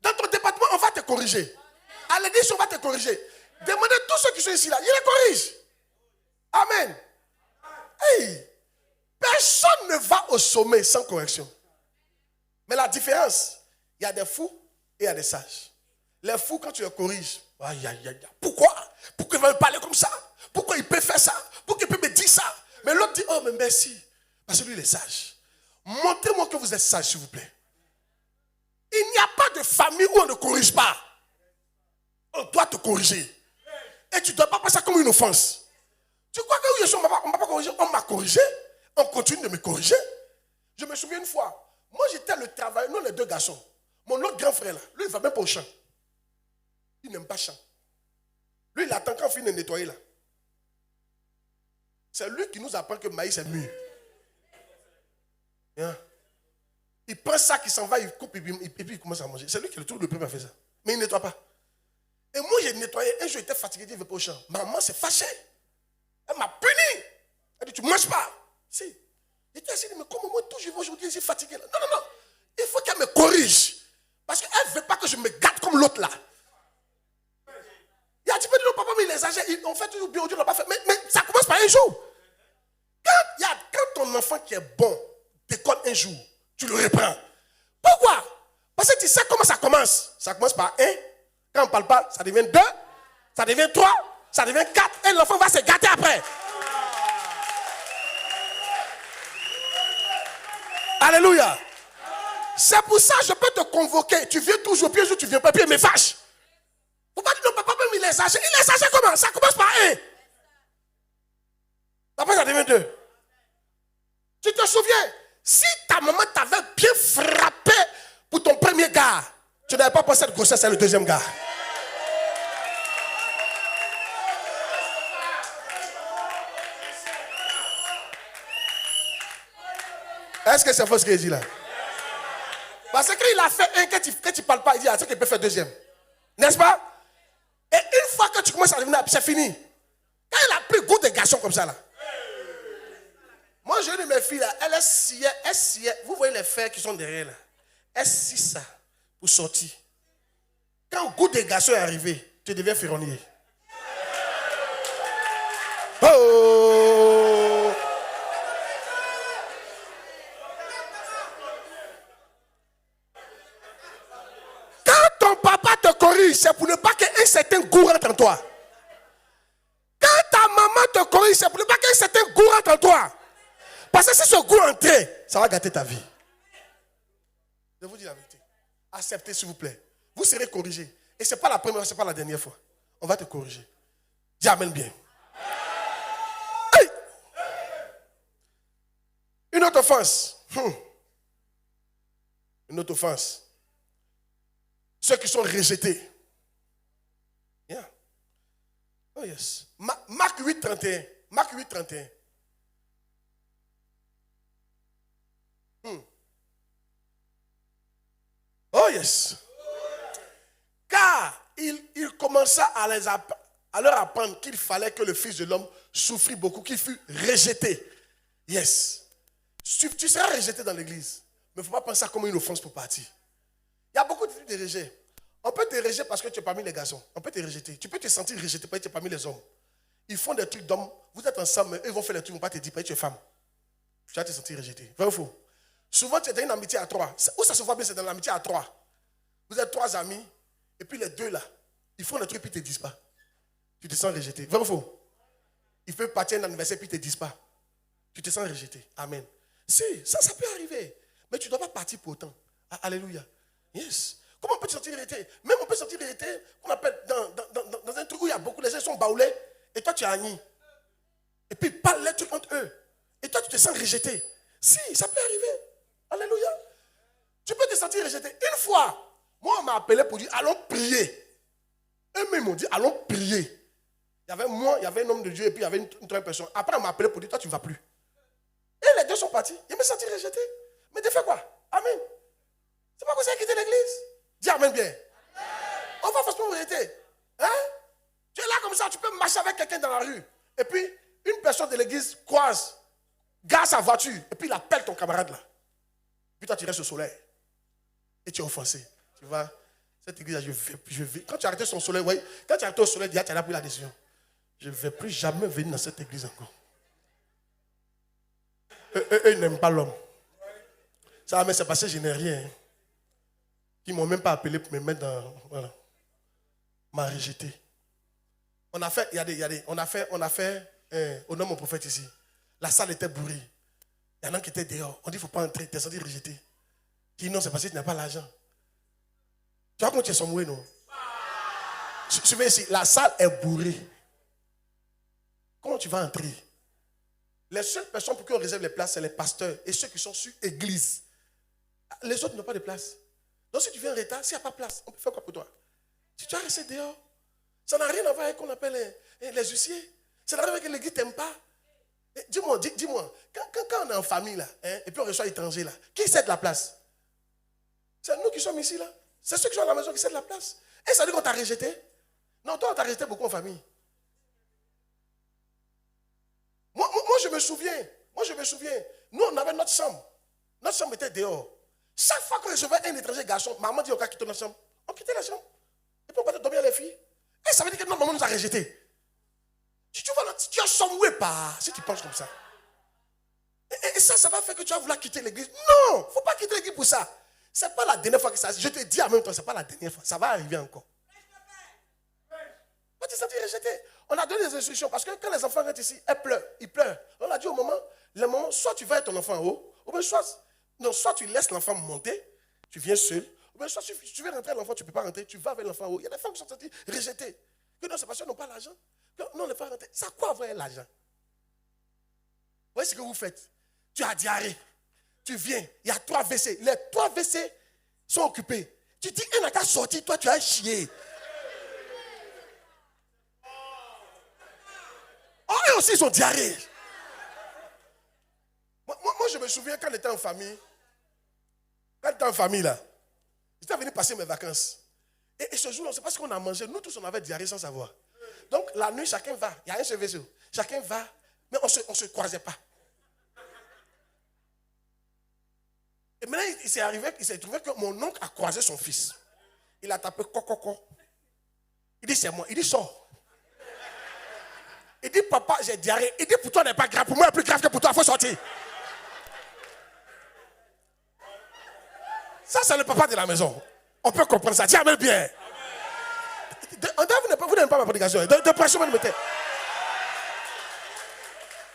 Dans ton département, on va te corriger. À l'église, on va te corriger. Demandez à tous ceux qui sont ici là, ils les corrigent. Amen. Hey, personne ne va au sommet sans correction. Mais la différence, il y a des fous et il y a des sages. Les fous, quand tu les corriges, aïe, aïe, aïe, pourquoi? Pourquoi il va me parler comme ça? Pourquoi il peut faire ça? Pourquoi il peut me dire ça? Mais l'autre dit, oh, mais merci. Parce que lui, il est sage. Montrez-moi que vous êtes sage, s'il vous plaît. Il n'y a pas de famille où on ne corrige pas. On doit te corriger. Et tu ne dois pas passer ça comme une offense. Tu crois que oui, on ne m'a pas corrigé? On m'a corrigé. On continue de me corriger. Je me souviens une fois. Moi, j'étais le travail, nous les deux garçons. Mon autre grand frère, là, lui, il ne va même pas au champ. Il n'aime pas le champ. Lui, il attend qu'on finisse de nettoyer là. C'est lui qui nous apprend que le maïs est mûr. Hein? Il prend ça, il s'en va, il coupe et puis il commence à manger. C'est lui qui est le premier à faire ça. Mais il ne nettoie pas. Et moi, j'ai nettoyé. Un jour, j'étais fatigué, il ne va pas au champ. Maman s'est fâchée. Elle m'a puni. Elle dit, tu ne manges pas. Si. J'étais assis, mais comment moi, tout, je vais aujourd'hui, je suis fatigué. Là. Non, non, non. Il faut qu'elle me corrige. Parce qu'elle ne veut pas que je me gâte comme l'autre là. Il y a un petit peu de non, papa, mais il exagère. On fait toujours bien, Dieu n'a pas fait. Mais ça commence par un jour. Quand ton enfant qui est bon déconne un jour, tu le reprends. Pourquoi? Parce que tu sais comment ça commence. Ça commence par 1. Quand on ne parle pas, ça devient 2. Ça devient 3. Ça devient 4. Et l'enfant va se gâter après. Alléluia. C'est pour ça que je peux te convoquer. Tu viens toujours, puis un jour tu viens pas, puis il me fâche. Faut pas dire non, papa, même il exagère. Il exagère comment? Ça commence par 1. Après, ça devient 2. Tu te souviens? Si ta maman t'avait bien frappé pour ton premier gars, tu n'avais pas pensé cette grossesse, c'est le deuxième gars. Est-ce que c'est faux ce qu'il dit là? Parce qu'il a fait un, que tu ne parles pas, il dit, ah, c'est qu'il peut faire deuxième. N'est-ce pas? Et une fois que tu commences à devenir, c'est fini. Quand il a pris goût des garçons comme ça là. Moi, j'ai une de mes filles là, elle sciait, vous voyez les fers qui sont derrière là. Elle scie ça pour sortir. Quand le goût des garçons est arrivé, tu deviens ferronnier. Oh! Quand ton papa te corrige, c'est pour ne pas qu'un certain goût rentre en toi. Quand ta maman te corrige, c'est pour ne pas qu'un certain goût rentre en toi. Parce que si ce goût entrait, ça va gâter ta vie. Je vous dis la vérité. Acceptez s'il vous plaît. Vous serez corrigé. Et ce n'est pas la première fois, ce n'est pas la dernière fois. On va te corriger. Dis amen bien. Hey! Une autre offense. Une autre offense. Ceux qui sont rejetés. Yeah. Oh yes. Marc 8, 31. Marc 8, 31. Oh yes. Car il commença à les appeler. à leur apprendre qu'il fallait que le Fils de l'homme souffrit beaucoup, qu'il fût rejeté. Yes. Tu seras rejeté dans l'église. Mais il ne faut pas penser ça comme une offense pour partir. Il y a beaucoup de types de rejet. On peut te rejeter parce que tu es parmi les garçons. On peut te rejeter. Tu peux te sentir rejeté parce que tu es parmi les hommes. Ils font des trucs d'hommes. Vous êtes ensemble, eux ils vont faire les trucs, ils ne vont pas te dire parce que tu es femme. Tu vas te sentir rejeté. Vrai ou faux? Souvent, tu es dans une amitié à 3. Où ça se voit bien, c'est dans l'amitié à 3. Vous êtes 3 amis, et puis les 2 là, ils font des trucs puis ils ne te disent pas. Tu te sens rejeté. Vrai ou faux? Ils peuvent partir à un anniversaire puis ils ne te disent pas. Tu te sens rejeté. Amen. Si, ça peut arriver. Mais tu ne dois pas partir pour autant. Alléluia. Yes. Comment on peut te sentir irrité? Même on peut se sentir irrité, qu'on appelle dans un truc où il y a beaucoup de gens qui sont baoulés, et toi tu es agni. Et puis ils parlent les trucs entre eux. Et toi tu te sens rejeté. Si, ça peut arriver. Alléluia. Tu peux te sentir rejeté. Une fois, moi on m'a appelé pour dire allons prier. Eux-mêmes m'ont dit allons prier. Il y avait moi, il y avait un homme de Dieu, et puis il y avait une troisième personne. Après on m'a appelé pour dire toi tu ne vas plus. Et les 2 sont partis. Ils me sont sentis rejeté. Mais de fait quoi? Amen. C'est pas comme ça quitter l'église. Dis amen bien. Amen. On va forcément arrêter. Hein? Tu es là comme ça, tu peux marcher avec quelqu'un dans la rue. Et puis, une personne de l'église croise, gare sa voiture, et puis il appelle ton camarade là. Puis toi, tu restes au soleil. Et tu es offensé. Tu vois, cette église là, je vais. Quand tu as arrêté son soleil, oui, quand tu as arrêté au soleil, tu as pris la décision. Je ne vais plus jamais venir dans cette église encore. Eux, ils n'aiment pas l'homme. Ça, mais c'est parce que je n'ai rien. Ils ne m'ont même pas appelé pour me mettre dans. Voilà. M'a rejeté. On a fait, on a fait au nom de mon prophète ici. La salle était bourrée. Il y en a qui étaient dehors. On dit, il ne faut pas entrer, tu es senti rejeté. Tu dis non, c'est parce que tu n'as pas l'argent. Tu vois comment tu es sombré, non? Suivez ici, la salle est bourrée. Comment tu vas entrer? Les seules personnes pour qui on réserve les places, c'est les pasteurs et ceux qui sont sur église. Les autres n'ont pas de place. Donc si tu viens en retard, s'il n'y a pas de place, on peut faire quoi pour toi? Si tu as resté dehors, ça n'a rien à voir avec ce qu'on appelle les huissiers. Ça n'a rien à voir avec l'église t'aime pas. Dis-moi, quand on est en famille là, hein, et puis on reçoit l'étranger là, qui cède la place? C'est nous qui sommes ici là. C'est ceux qui sont à la maison qui cèdent la place. Et ça dit qu'on t'a rejeté? Non, toi on t'a rejeté beaucoup en famille. Moi, je me souviens. Nous, on avait notre chambre. Notre chambre était dehors. Chaque fois qu'on recevait un étranger garçon, maman dit, on va quitter notre chambre. On quittait la chambre. Et puis on partait dormir les filles. Et ça veut dire que notre maman nous a rejetés. Si tu as sombré pas, si tu penses comme ça. Et ça va faire que tu vas vouloir quitter l'église. Non, il ne faut pas quitter l'église pour ça. Ce n'est pas la dernière fois que ça. Je te dis en même temps, ce n'est pas la dernière fois. Ça va arriver encore. Quand tu te sens rejeté, on a donné des instructions parce que quand les enfants rentrent ici, ils pleurent. On a dit au moment, soit tu vas avec ton enfant en haut, ou bien soit tu laisses l'enfant monter, tu viens seul, ou bien soit tu veux rentrer l'enfant, tu ne peux pas rentrer, tu vas avec l'enfant en haut. Il y a des femmes qui sont senties rejetées. Que non, c'est parce qu'elles n'ont pas l'argent. Non, on ne peut pas rentrer. Ça quoi avoir l'argent? Vous voyez ce que vous faites? Tu as diarrhée. Tu viens, il y a 3 WC. Les 3 WC sont occupés. Tu dis, il n'a qu'à sortir, toi tu as chié. Oh, eux aussi, ils ont diarrhée. Moi, je me souviens quand j'étais en famille. Quand j'étais en famille, là, j'étais venu passer mes vacances. Et ce jour-là, c'est parce qu'on a mangé. Nous tous, on avait diarrhée sans savoir. Donc, la nuit, chacun va. Il y a un seul vaisseau. Chacun va, mais on ne se croisait pas. Et maintenant, il s'est trouvé que mon oncle a croisé son fils. Il a tapé coco. Il dit, c'est moi. Il dit, sors. Il dit, papa, j'ai diarrhée. Il dit, pour toi, n'est pas grave. Pour moi, c'est plus grave que pour toi. Il faut sortir. Ça, c'est le papa de la maison. On peut comprendre ça. Dis amen bien. Vous n'aimez pas ma prédication. De pression, vous mettez.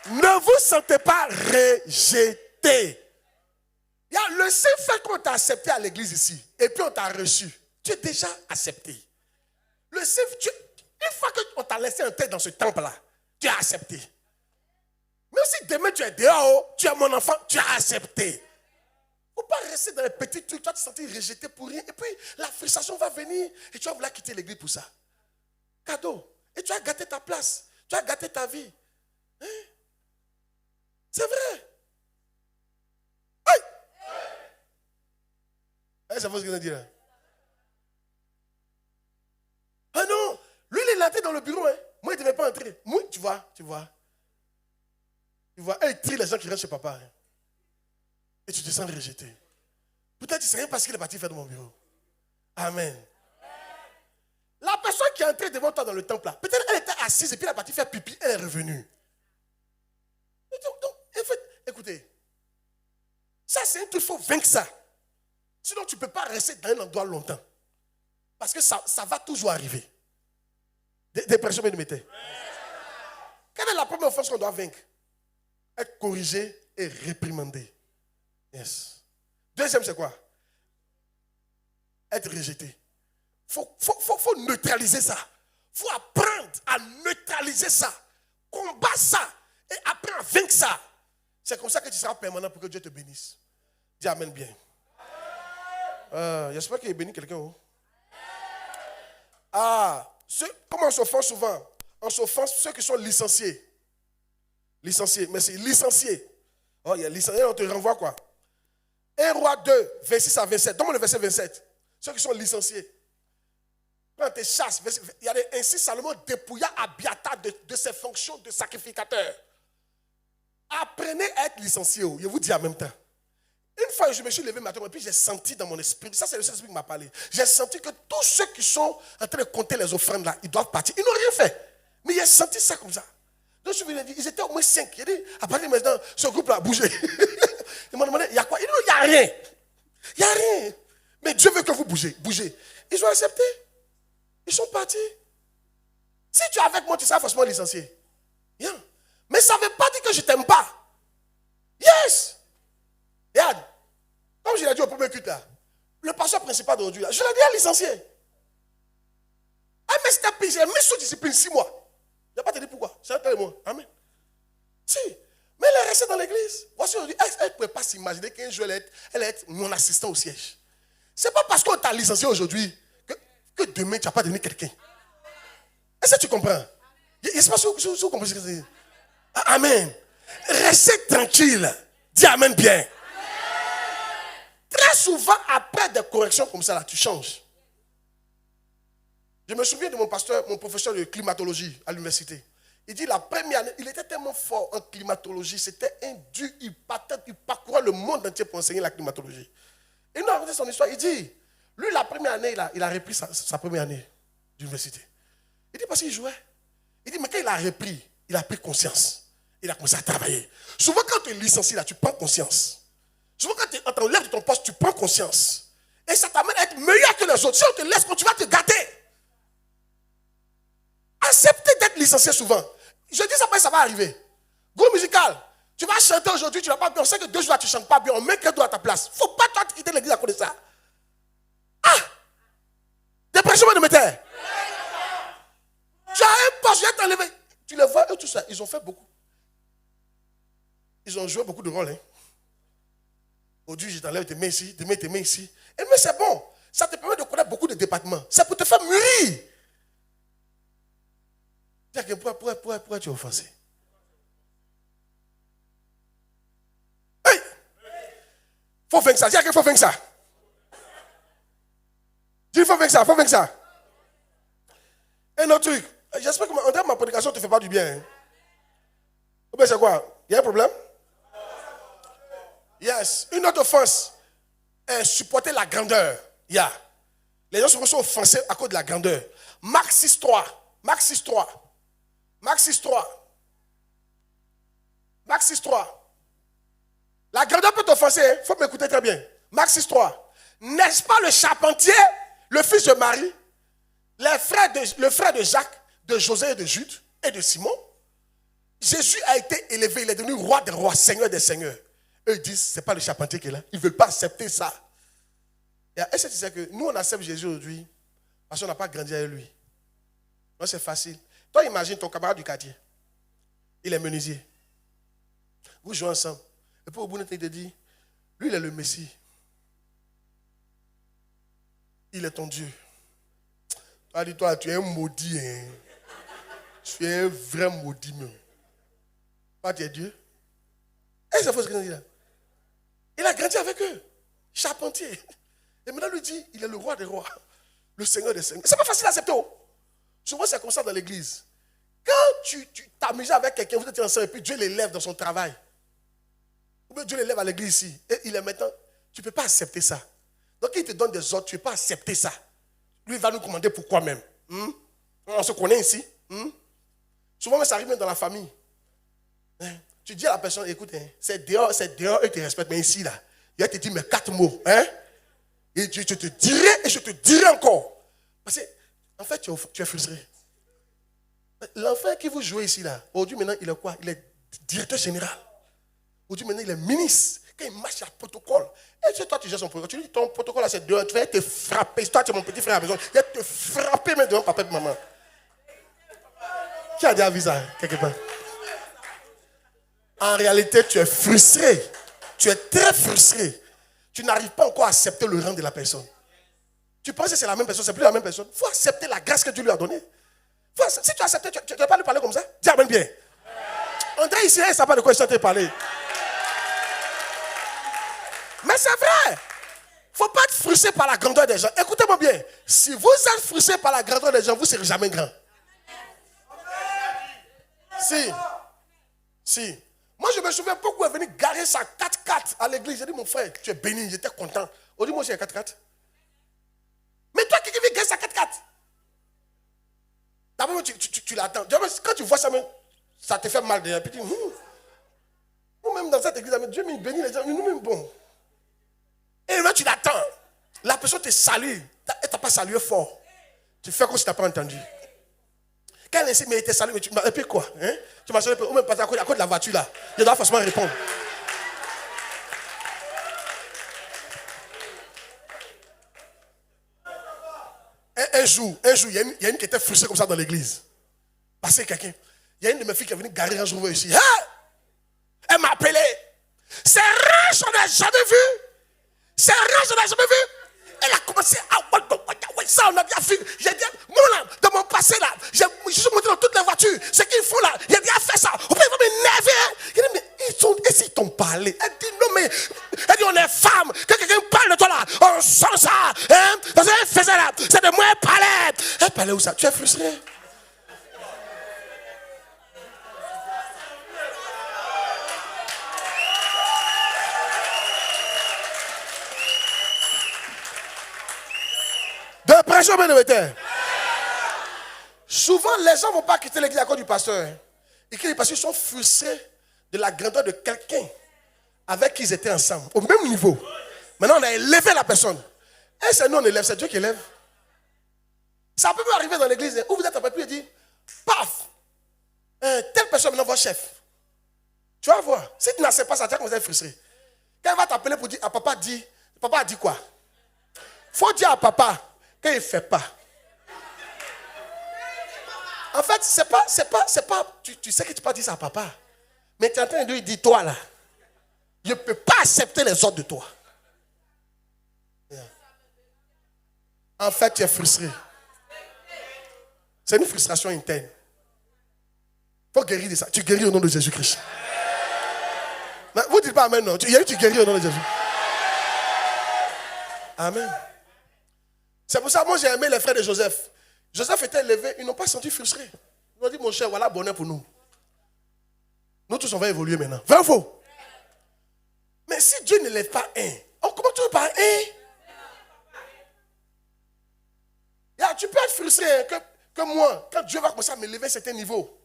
Ne vous sentez pas rejeté. Le seul fait qu'on t'a accepté à l'église ici, et puis on t'a reçu, tu es déjà accepté. Une fois qu'on t'a laissé entrer dans ce temple-là, tu es accepté. Même si demain tu es dehors, tu es mon enfant, tu es accepté. Il ne faut pas rester dans les petits trucs, tu vas te sentir rejeté pour rien. Et puis la frustration va venir et tu vas vouloir quitter l'église pour ça. Cadeau. Et tu as gâté ta place. Tu as gâté ta vie. Hein? C'est vrai. C'est ce que je veux dire. Ah non, lui il est est entré dans le bureau. Hein. Moi, il ne devait pas entrer. Moi, tu vois. Et il trie les gens qui rentrent chez papa. Hein. Et tu te sens rejeté. Peut-être tu ne sais rien parce qu'il est parti faire de mon bureau. Amen. La personne qui est entrée devant toi dans le temple, là, peut-être elle était assise et puis elle est partie faire pipi, elle est revenue. Donc, en fait, écoutez, ça c'est un truc, il faut vaincre ça. Sinon, tu ne peux pas rester dans un endroit longtemps. Parce que ça va toujours arriver. Des personnes me mettaient. Quelle est la première offense qu'on doit vaincre? Être corrigé et réprimandé. Yes. Deuxième, c'est quoi? Être rejeté. Faut neutraliser ça. Faut apprendre à neutraliser ça. Combat ça. Et apprendre à vaincre ça. C'est comme ça que tu seras permanent pour que Dieu te bénisse. Dis amen bien. J'espère qu'il bénit quelqu'un. Oh. Comment on s'offense souvent? On s'offense ceux qui sont licenciés. Licenciés, merci. Licenciés. Oh, il y a licencié, on te renvoie quoi? 1 Roi 2, 26 à 27. Donne-moi le verset 27. Ceux qui sont licenciés. Quand on te chasse, il y a ainsi Salomon dépouilla Abiathar de ses fonctions de sacrificateur. Apprenez à être licencié. Je vous dis en même temps. Une fois, je me suis levé matin et puis j'ai senti dans mon esprit, ça c'est le Saint-Esprit qui m'a parlé, j'ai senti que tous ceux qui sont en train de compter les offrandes là, ils doivent partir. Ils n'ont rien fait. Mais j'ai senti ça comme ça. Donc je me suis dit, ils étaient au moins 5. Il a dit, à partir de maintenant, ce groupe-là a bougé. Ils m'ont demandé, il y a quoi? Il dit, il n'y a rien. Il n'y a rien. Mais Dieu veut que vous bougez. Ils ont accepté. Ils sont partis. Si tu es avec moi, tu seras forcément licencié. Yeah. Mais ça ne veut pas dire que je ne t'aime pas. Yes. Regarde, comme je l'ai dit au premier culte là, le pasteur principal d'aujourd'hui là, je l'ai déjà licencié. Ah mais c'était pire, j'ai mis sous discipline 6 mois. Je ne vais pas te dire pourquoi, c'est un tel mois. Amen. Si, mais elle est restée dans l'église. Voici aujourd'hui, elle ne pouvait pas s'imaginer qu'un jour elle allait être mon assistant au siège. Ce n'est pas parce qu'on t'a licencié aujourd'hui que demain tu ne vas pas devenir quelqu'un. Est-ce que tu comprends? Je ne sais pas si vous comprenez ce que c'est. Amen. Restez tranquille. Dis amen bien. Très souvent, après des corrections comme ça, là, tu changes. Je me souviens de mon professeur de climatologie à l'université. Il dit la première année, il était tellement fort en climatologie, c'était un dur, il parcourait le monde entier pour enseigner la climatologie. Et il nous a raconté son histoire, il dit, lui la première année, il a repris sa première année d'université. Il dit parce qu'il jouait. Il dit, mais quand il a repris, il a pris conscience. Il a commencé à travailler. Souvent quand tu es licencié, là, tu prends conscience. Souvent quand tu t'enlèves de ton poste, tu prends conscience. Et ça t'amène à être meilleur que les autres. Si on te laisse, tu vas te gâter. Acceptez d'être licencié souvent. Je dis ça parce que ça va arriver. Groupe musical, tu vas chanter aujourd'hui, tu ne vas pas bien. On sait que 2 jours tu ne chantes pas bien. On met quelqu'un à ta place. Il ne faut pas toi quitter l'église à cause de ça. Dépression de métier. Tu as un poste, je vais t'enlever. Tu les vois, eux, tout ça. Ils ont fait beaucoup. Ils ont joué beaucoup de rôles. Hein. Aujourd'hui, je t'enlève, tes mains ici, demain, tes mains ici. Et mais c'est bon. Ça te permet de connaître beaucoup de départements. C'est pour te faire mûrir. Pourquoi tu es offensé? Hey! Faut vaincre ça. Dis qu'il faut vaincre ça. Dis il faut vaincre ça. Un autre truc. J'espère que ma prédication ne te fait pas du bien. Hein? Ou bien c'est quoi? Il y a un problème? Yes. Une autre offense est supporter la grandeur. Yeah. Les gens sont offensés à cause de la grandeur. Marc 6.3. La grandeur peut t'offenser. Il faut m'écouter très bien. Marc 6.3. N'est-ce pas le charpentier, le fils de Marie, le frère de Jacques, de José et de Jude et de Simon? Jésus a été élevé. Il est devenu roi des rois, seigneur des seigneurs. Eux disent, ce n'est pas le charpentier qui est là. Ils ne veulent pas accepter ça. Est-ce que tu sais que nous, on accepte Jésus aujourd'hui parce qu'on n'a pas grandi avec lui? Non, c'est facile. Toi, imagine ton camarade du quartier. Il est menuisier. Vous jouez ensemble. Et puis au bout d'un temps, il te dit, lui, il est le Messie. Il est ton Dieu. Toi, dis-toi, tu es un maudit. Hein? Tu es un vrai maudit même. Toi, tu es Dieu. Et c'est faux ce qu'il dit là. Il a grandi avec eux. Charpentier. Et maintenant, lui dit, il est le roi des rois. Le seigneur des seigneurs. C'est pas facile à accepter. Oh. Souvent, c'est comme ça dans l'église. Quand tu t'amuses avec quelqu'un, vous êtes ensemble, et puis Dieu l'élève dans son travail. Ou bien Dieu l'élève à l'église ici. Et il est maintenant, tu ne peux pas accepter ça. Donc, il te donne des ordres, tu ne peux pas accepter ça. Lui, il va nous commander pourquoi même. On se connaît ici. Souvent, ça arrive même dans la famille. Tu dis à la personne, écoute, c'est dehors, eux te respectent, mais ici, là, il va te dire mes 4 mots. Et je te dirai, et je te dirai encore. Parce que, en fait, tu es frustré. L'enfant qui vous jouez ici, là, aujourd'hui, maintenant, il est quoi? Il est directeur général. Aujourd'hui, maintenant, il est ministre. Quand il marche, il y a un protocole. Et toi, tu gères son protocole. Tu dis, ton protocole, là, c'est dehors. Tu vas te frapper. Toi, tu es mon petit frère à la maison. Il va te frapper même devant papa et maman. Qui a déjà vu ça, quelque part? En réalité, tu es frustré. Tu es très frustré. Tu n'arrives pas encore à accepter le rang de la personne. Tu penses que c'est la même personne, c'est plus la même personne. Il faut accepter la grâce que Dieu lui a donnée. Si tu acceptes, tu ne vas pas lui parler comme ça. Dis amen bien. André ici, il ne sait pas de quoi je suis en train de parler. Mais c'est vrai. Il ne faut pas être frustré par la grandeur des gens. Écoutez-moi bien. Si vous êtes frustré par la grandeur des gens, vous ne serez jamais grand. Si. Moi, je me souviens beaucoup est venu garer sa 4x4 à l'église. J'ai dit, mon frère, tu es béni, j'étais content. On dit, moi aussi, j'ai 4x4. Mais toi qui viens garer sa 4x4. D'abord, tu l'attends. Quand tu vois ça, ça te fait mal derrière. Puis tu dis, nous-mêmes dans cette église, Dieu m'a béni les gens, nous-mêmes, bon. Et là, tu l'attends. La personne te salue. Elle ne t'a pas salué fort. Tu fais comme si tu n'as pas entendu. Quand elle essaie, mais elle te salue, et puis quoi? Tu m'as salué, ou même pas à cause de la voiture là. Je dois forcément répondre. Un jour, il y a une qui était frustrée comme ça dans l'église. Parce que quelqu'un, il y a une de mes filles qui est venue garer un jour ici. Elle m'a appelé. C'est riche, on n'a jamais vu. C'est riche, on n'a jamais vu. Elle a commencé à... Ça, on a bien vu. J'ai dit, moi là, dans mon passé là, je suis monté dans toutes les voitures. Ce qu'ils font là, il a bien fait ça. Ou bien ils vont m'énerver. Il dit, mais ils t'ont parlé. Elle dit, non mais, elle dit, on est femmes. Quand quelqu'un parle de toi là, on sent ça. Parce qu'elle faisait là, c'est de moi elle parlait. Elle parlait où ça? Tu es frustré? De pression, bien de souvent, les gens ne vont pas quitter l'église à cause du pasteur. Et parce qu'ils sont frustrés de la grandeur de quelqu'un avec qui ils étaient ensemble, au même niveau. Maintenant, on a élevé la personne. Et c'est nous, on élève, c'est Dieu qui élève. Ça peut même arriver dans l'église où vous êtes un peu plus et dire, paf, telle personne maintenant, votre chef. Tu vas voir. Si tu n'acceptes pas ça, tu vas commencer à être frustré. Quand elle va t'appeler pour dire, papa a dit quoi? Il faut dire à papa qu'il ne fait pas. En fait, c'est pas, tu sais que tu peux pas dire ça à papa. Mais tu es en train de lui dire, toi là, je ne peux pas accepter les ordres de toi. En fait, tu es frustré. C'est une frustration interne. Il faut guérir de ça. Tu guéris au nom de Jésus-Christ. Vous ne dites pas amen, non. Tu guéris au nom de Jésus. Amen. C'est pour ça que moi j'ai aimé les frères de Joseph. Joseph était élevé, ils n'ont pas senti frustrés. Ils ont dit, mon cher, voilà bonheur pour nous. Nous tous, on va évoluer maintenant. Vrai ou faux? Mais si Dieu ne lève pas un, on commence toujours par un. Tu peux être frustré que moi, quand Dieu va commencer à me lever à un certain niveau,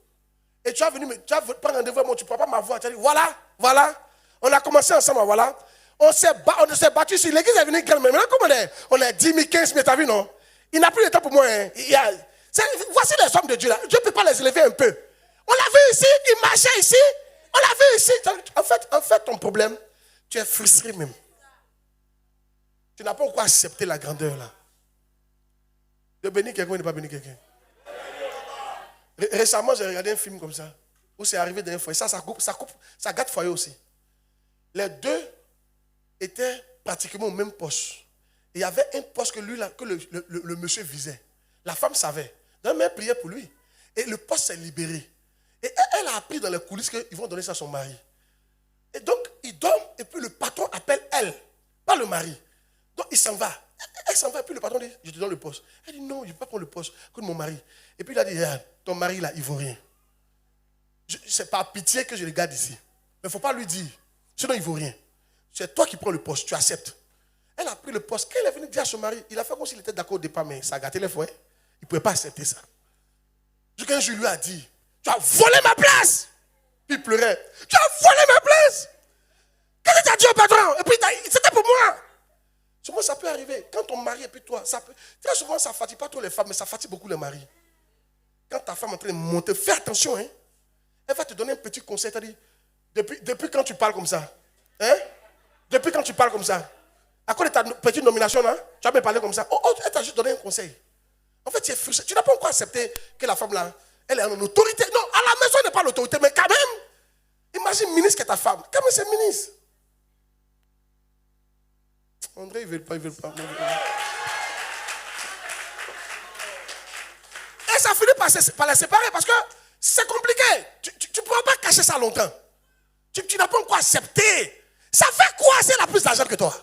et tu vas prendre rendez-vous avec moi, tu ne pourras pas m'avoir. Tu vas dire, voilà. On a commencé ensemble, voilà. On s'est battu sur l'église, est venue grande. Mais maintenant, comme on est 10 000, 15 000, t'as vu, non? Il n'a plus de temps pour moi. Voici les hommes de Dieu là. Dieu ne peut pas les élever un peu. On l'a vu ici, il marchait ici. On l'a vu ici. En fait, ton problème, tu es frustré même. Tu n'as pas encore accepté la grandeur là. De bénir quelqu'un ou de ne pas bénir quelqu'un. Récemment, j'ai regardé un film comme ça, où c'est arrivé dans un foyer. Ça gâte foyer aussi. Les deux étaient pratiquement au même poste. Et il y avait un poste que le monsieur visait. La femme savait. Donc, elle priait pour lui. Et le poste s'est libéré. Et elle a appris dans les coulisses qu'ils vont donner ça à son mari. Et donc, il dorment et puis le patron appelle elle, pas le mari. Donc, il s'en va. Elle s'en va, puis le patron dit, je te donne le poste. Elle dit, non, je ne peux pas prendre le poste comme mon mari. Et puis il a dit, regarde, ton mari là, il ne vaut rien. C'est par pitié que je le garde ici. Mais il ne faut pas lui dire, sinon il ne vaut rien. C'est toi qui prends le poste, tu acceptes. Elle a pris le poste. Quand elle est venue dire à son mari, il a fait comme s'il était d'accord au départ, mais ça a gâté les foyers. Il ne pouvait pas accepter ça. Jusqu'à je lui ai dit, tu as volé ma place. Puis il pleurait, tu as volé ma place. Qu'est-ce que tu as dit au patron? Et puis c'était pour moi. Souvent ça peut arriver. Quand ton mari et puis toi, ça peut. Très souvent ça ne fatigue pas trop les femmes, mais ça fatigue beaucoup les maris. Quand ta femme est en train de monter, fais attention. Hein? Elle va te donner un petit conseil. Elle dit, depuis quand tu parles comme ça? Hein? Depuis quand tu parles comme ça? À cause de ta petite nomination, là, tu as même parlé comme ça. Oh, elle t'a juste donné un conseil. En fait, tu es frustré. Tu n'as pas encore accepté que la femme là, elle est en autorité. Non, à la maison, elle n'est pas l'autorité, mais quand même, imagine ministre qui est ta femme. Quand même, c'est ministre. André, il ne veut pas, il ne veut pas. Et ça finit par les séparer parce que c'est compliqué. Tu ne pourras pas cacher ça longtemps. Tu n'as pas encore accepté. Ça fait quoi si elle a plus d'argent que toi?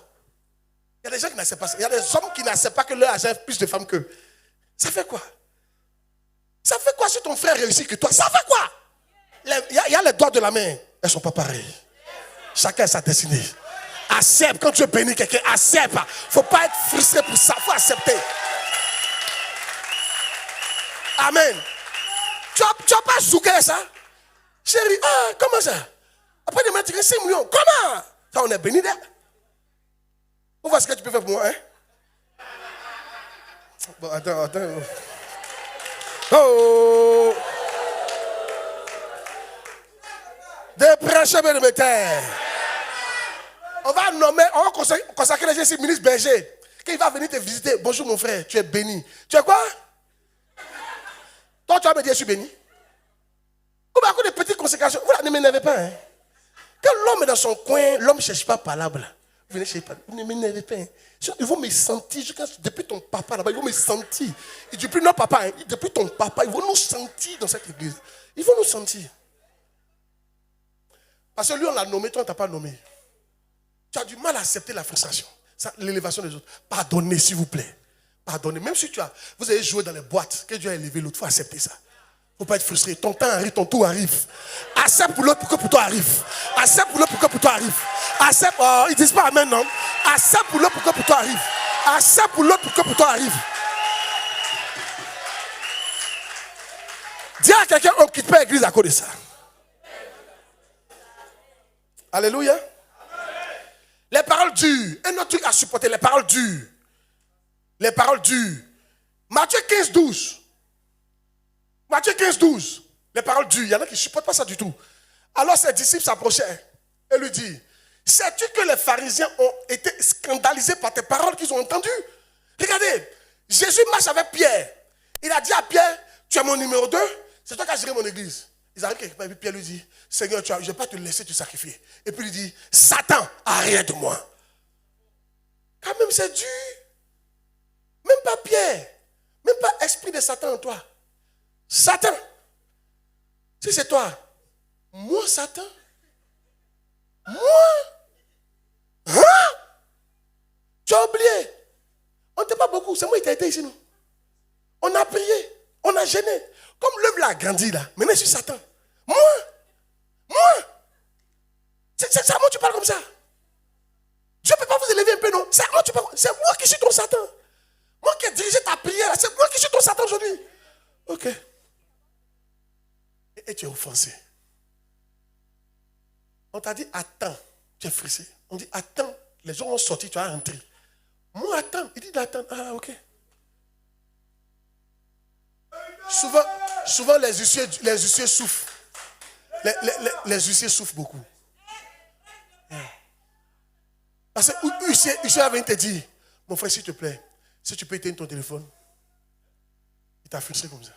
Il y a des gens qui n'acceptent pas ça. Il y a des hommes qui n'acceptent pas que leur argent ait plus de femmes qu'eux. Ça fait quoi? Ça fait quoi si ton frère réussit que toi? Ça fait quoi? Il y a les doigts de la main. Elles ne sont pas pareilles. Chacun a sa destinée. Accepte. Quand tu es béni quelqu'un, accepte. Il ne faut pas être frustré pour ça. Il faut accepter. Amen. Tu n'as pas zouké ça? Chérie, comment ça? Après de mettre 6 millions. Comment? Ça, on est béni d'elle. On voit ce que tu peux faire pour moi, hein? Bon, attends. Oh! Des prêcheurs de mes terres. On va consacrer les gens ici, ministre Berger. Quand il va venir te visiter, bonjour mon frère, tu es béni. Tu es quoi? Toi, tu vas me dire, je suis béni. Ou bien, à cause de petites conséquences, vous ne m'énervez pas, hein? Quand l'homme est dans son coin, l'homme ne cherche pas palable. Vous venez chercher pas. Vous ne m'énervez pas. Hein? Ils vont me sentir. Depuis ton papa là-bas, ils vont me sentir. Et depuis notre papa, hein, depuis ton papa, ils vont nous sentir dans cette église. Ils vont nous sentir. Parce que lui, on l'a nommé, toi, on ne t'a pas nommé. Tu as du mal à accepter la frustration. L'élévation des autres. Pardonnez, s'il vous plaît. Pardonnez. Même si vous avez joué dans les boîtes, que Dieu a élevé l'autre, il faut accepter ça. Il ne faut pas être frustré. Ton temps arrive, ton tour arrive. Accepte pour l'autre pour que pour toi arrive. Accepte pour l'autre pour que pour toi arrive. Accepte. Oh, ils ne disent pas amen, non? Accepte pour l'autre pour que pour toi arrive. Accepte pour l'autre pour que pour toi arrive. Dis à quelqu'un, on ne quitte pas l'église à cause de ça. Alléluia. Les paroles dures. Un autre truc à supporter, les paroles dures. Les paroles dures. Matthieu 15, 12. Matthieu 15, 12. Les paroles dures. Il y en a qui ne supportent pas ça du tout. Alors ses disciples s'approchaient et lui disent, sais-tu que les pharisiens ont été scandalisés par tes paroles qu'ils ont entendues? Regardez, Jésus marche avec Pierre. Il a dit à Pierre, tu es mon numéro 2, c'est toi qui as géré mon église. Ils arrivent quelque part et puis Pierre lui dit, Seigneur, je ne vais pas te laisser te sacrifier. Et puis il dit, Satan, arrête de moi. Quand même c'est dur. Même pas Pierre. Même pas esprit de Satan en toi. Satan. Si c'est toi. Moi, Satan. Moi. Hein? Tu as oublié. On n'était pas beaucoup. C'est moi qui t'ai aidé ici, nous. On a prié. On a gêné. Comme l'œuvre l'a grandi là. Maintenant, je suis Satan. Moi. C'est à moi que tu parles comme ça. Dieu ne peut pas vous élever un peu, non? C'est à moi que tu parles. C'est moi qui suis ton Satan. Moi qui ai dirigé ta prière. C'est moi qui suis ton Satan aujourd'hui. Ok. Et tu es offensé. On t'a dit attends. Tu es frustré. On dit attends. Les gens ont sorti, tu as rentré. Moi attends. Il dit d'attendre. Ah ok. Souvent les huissiers souffrent. Les huissiers souffrent beaucoup. Parce que huissier avait te dire, mon frère, s'il te plaît, si tu peux éteindre ton téléphone, il t'a frustré comme ça.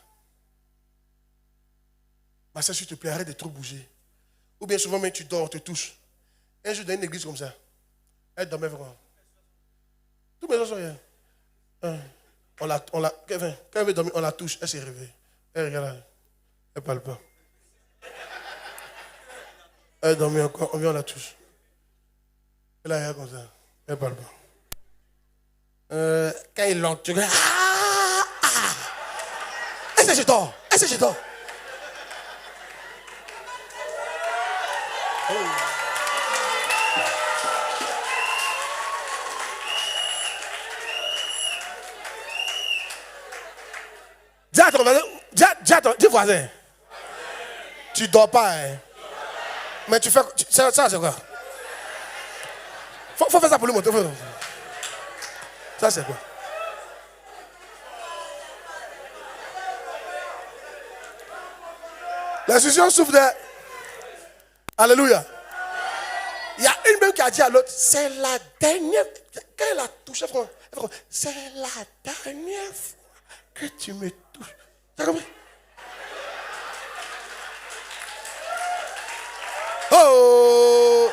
Ma soeur, s'il te plaît, arrête de trop bouger. Ou bien souvent, même tu dors, on te touche. Un jour, dans une église comme ça, elle dormait vraiment. Tous mes gens sont rien. Quand elle veut dormir, on la touche, elle s'est réveillée. Elle regarde, elle ne parle pas. Elle dormait encore, on vient, on la touche. Elle a rien comme ça, elle ne parle pas. Quand ils l'ont, tu dis, est-ce que j'ai tort? Est-ce que j'ai tort? Dis à ton voisin, dis voisin. Tu dors pas, hein? Mais tu fais. Ça, c'est quoi? Faut faire ça pour le moto. Ça, c'est quoi? L'institution souffre de. Alléluia. Il y a une même qui a dit à l'autre, c'est la dernière. Quand elle a touché, c'est la dernière fois que tu me touches. Tu as compris? Oh!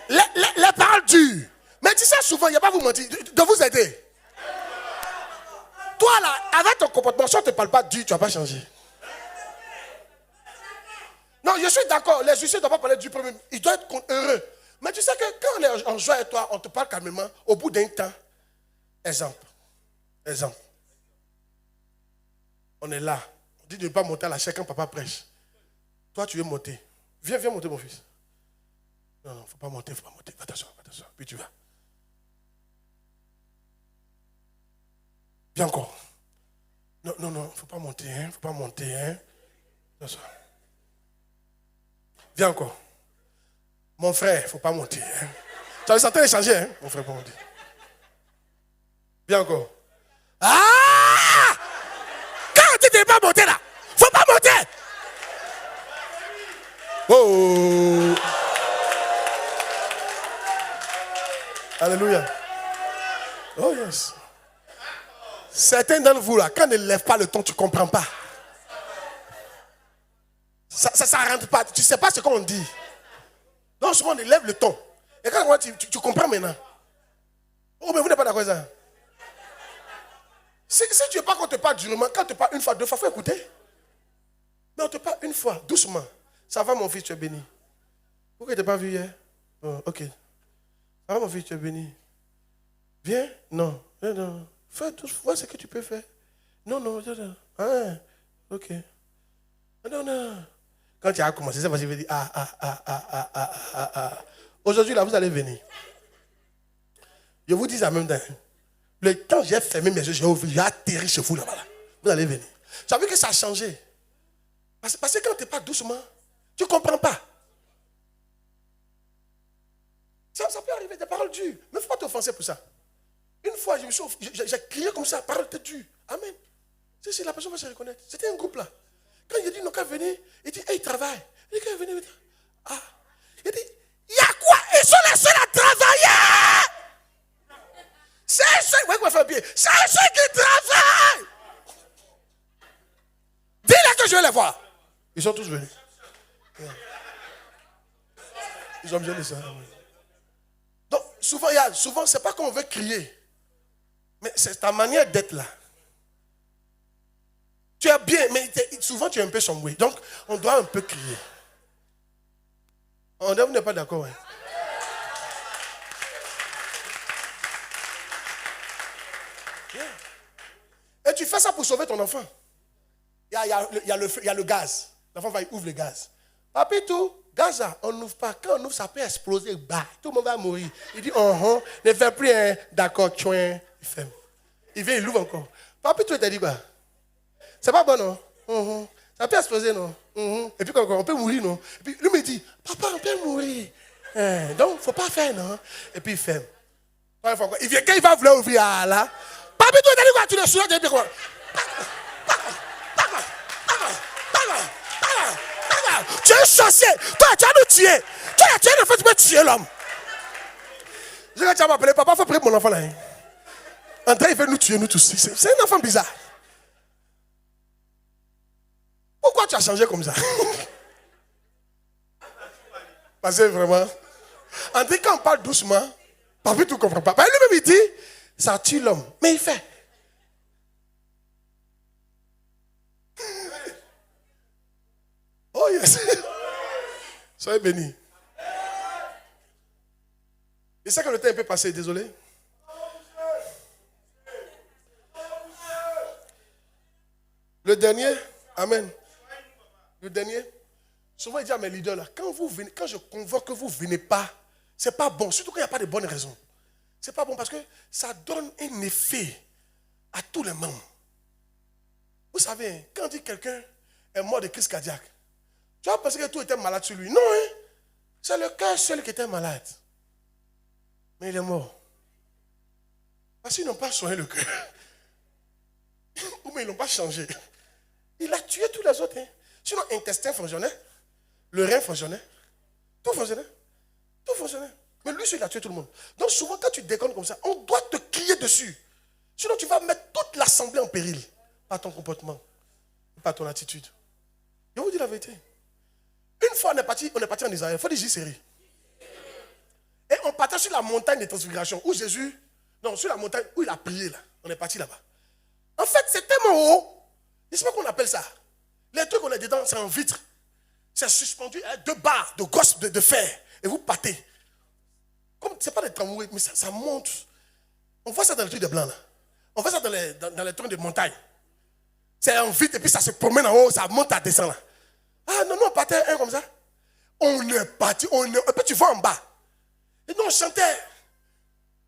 Les paroles dures. Mais tu sais souvent, il n'y a pas vous mentir, de vous aider. Toi là, avec ton comportement, si on ne te parle pas dur, tu ne vas pas changer. Non, je suis d'accord, les huissiers ne doivent pas parler du premier. Ils doivent être heureux. Mais tu sais que quand on est en joie avec toi, on te parle calmement, au bout d'un temps, exemple. On est là. On dit de ne pas monter à la chaise quand papa prêche. Toi, tu veux monter. Viens monter, mon fils. Non, il ne faut pas monter. Attention. Puis tu vas. Viens encore. Non, il ne faut pas monter. Attention. Viens encore. Mon frère, il ne faut pas monter. Tu as senti échanger, hein? Mon frère, il ne faut pas monter. Viens encore. Ah! Quand tu ne veux pas monter là, il ne faut pas monter. Oh! Alléluia. Oh yes. Certains d'entre vous là, quand on ne lève pas le ton, tu ne comprends pas. Ça ne rentre pas. Tu ne sais pas ce qu'on dit. Donc souvent on élève le ton. Et quand tu comprends maintenant. Oh mais vous n'êtes pas d'accord avec ça. Si tu ne veux pas qu'on te parle durement, quand on te parle une fois, deux fois, il faut écouter. Mais on te parle une fois, doucement. Ça va mon fils, tu es béni. Pourquoi tu n'as pas vu hier? Oh, ok. Ça va mon fils, tu es béni. Viens? Non. Fais tout, vois ce que tu peux faire. Non. Ah, ok. Non. Quand tu as commencé, ça va dire, Aujourd'hui, là, vous allez venir. Je vous dis en même temps. Quand j'ai fermé mes yeux, j'ai atterri chez vous là-bas. Là. Vous allez venir. Tu as vu que ça a changé. Parce que quand tu n'es pas doucement, tu ne comprends pas. Ça peut arriver des paroles dures. Mais il ne faut pas t'offenser pour ça. Une fois, j'ai crié comme ça, parole était dure. Amen. Si la personne va se reconnaître. C'était un groupe là. Quand il a dit non, qu'à venir, il dit, il travaille. Il dit, qu'à venir. Ah. Il dit, il y a quoi? Ils sont les seuls à travailler. C'est ceux qui travaillent. Dis-leur que je vais les voir. Ils sont tous venus. Ils ont besoin de ça. Donc, souvent, c'est pas qu'on veut crier. Mais c'est ta manière d'être là. Tu es bien, mais souvent tu es un peu sombré. Donc, on doit un peu crier. Vous n'êtes pas d'accord, hein? Et tu fais ça pour sauver ton enfant. Il y a le gaz. L'enfant va, il ouvre le gaz. Papi, tout, gaz là, on n'ouvre pas. Quand on ouvre, ça peut exploser. Bah, tout le monde va mourir. Il dit, ne fais plus un d'accord, il ferme. Il vient, il ouvre encore. Papi, tu t'as dit quoi? C'est pas bon, non? Ça peut exploser, non? Et puis on peut mourir, non? Et puis lui me dit, papa, on peut mourir. Donc, il ne faut pas faire, non? Et puis il ferme. Il vient, quand il va vouloir ouvrir, là. Papi, tu t'as dit quoi? Tu le souviens, tu dis quoi? Tu es un sorcier. Toi, tu vas nous tuer. Tu es un enfant, tu peux tuer l'homme. Je vais t'appeler m'appeler, papa, il faut prier pour mon enfant là. Hein. André, il veut nous tuer, nous tous. C'est un enfant bizarre. Pourquoi tu as changé comme ça? Parce que vraiment, André, quand on parle doucement, papa, tu ne comprends pas. Lui-même, il dit, ça tue l'homme. Mais il fait. Oh yes. Soyez bénis. Je sais que le temps est un peu passé, désolé. Le dernier, amen. Le dernier, souvent il dit à mes leaders, là, quand vous venez, quand je convoque que vous ne venez pas, c'est pas bon, surtout quand il n'y a pas de bonnes raisons. C'est pas bon parce que ça donne un effet à tous les membres. Vous savez, quand on dit quelqu'un est mort de crise cardiaque, tu vas penser que tout était malade sur lui. Non, hein? C'est le cœur seul qui était malade. Mais il est mort. Parce qu'ils n'ont pas soigné le cœur. Ou bien ils n'ont pas changé. Il a tué tous les autres. Hein. Sinon, l'intestin fonctionnait, le rein fonctionnait, tout fonctionnait. Tout fonctionnait. Mais lui, il a tué tout le monde. Donc souvent, quand tu déconnes comme ça, on doit te crier dessus. Sinon, tu vas mettre toute l'assemblée en péril. Par ton comportement, par ton attitude. Je vous dis la vérité. Une fois, on est parti en Israël. Il faut dire J-série. Et on partait sur la montagne de transfiguration où Jésus, non, sur la montagne où il a prié là. On est parti là-bas. En fait, c'est tellement haut. Je ne sais pas qu'on appelle ça. Les trucs qu'on est dedans, c'est en vitre. C'est suspendu à 2 barres de gosse de fer. Et vous partez. Comme c'est pas des tramways, mais ça monte. On voit ça dans les trucs de blanc là. On voit ça dans les trucs de montagne. C'est en vitre et puis ça se promène en haut, ça monte, ça descend là. Ah non, on partait un comme ça. On est parti, et puis tu vois en bas. Et nous on chantait.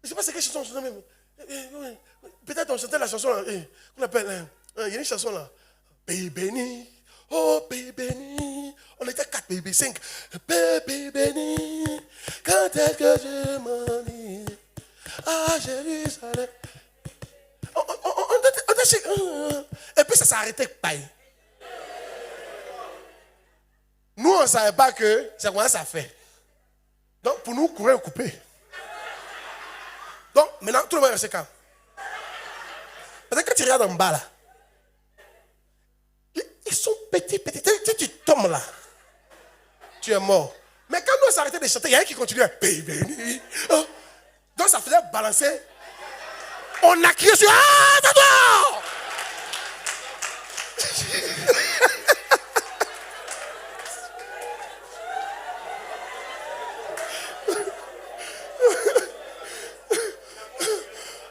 Je ne sais pas c'est quelle chanson on chantait même. Peut-être on chantait la chanson qu'on appelle, il y a une chanson là. Pays béni, oh pays béni. On était 4 pays, 5. Pays béni, quand est-ce que je m'en vais à Jérusalem. Et puis ça s'est arrêté. Paille. Nous, on ne savait pas que c'est comment ça fait. Donc, pour nous, courir ou couper. Donc, maintenant, tout le monde reste calme. Parce que quand tu regardes en bas, là, ils sont petits. Si tu tombes là, tu es mort. Mais quand nous, on s'est arrêté de chanter, il y a un qui continuait. Donc, ça faisait balancer. On a crié sur ah, d'abord.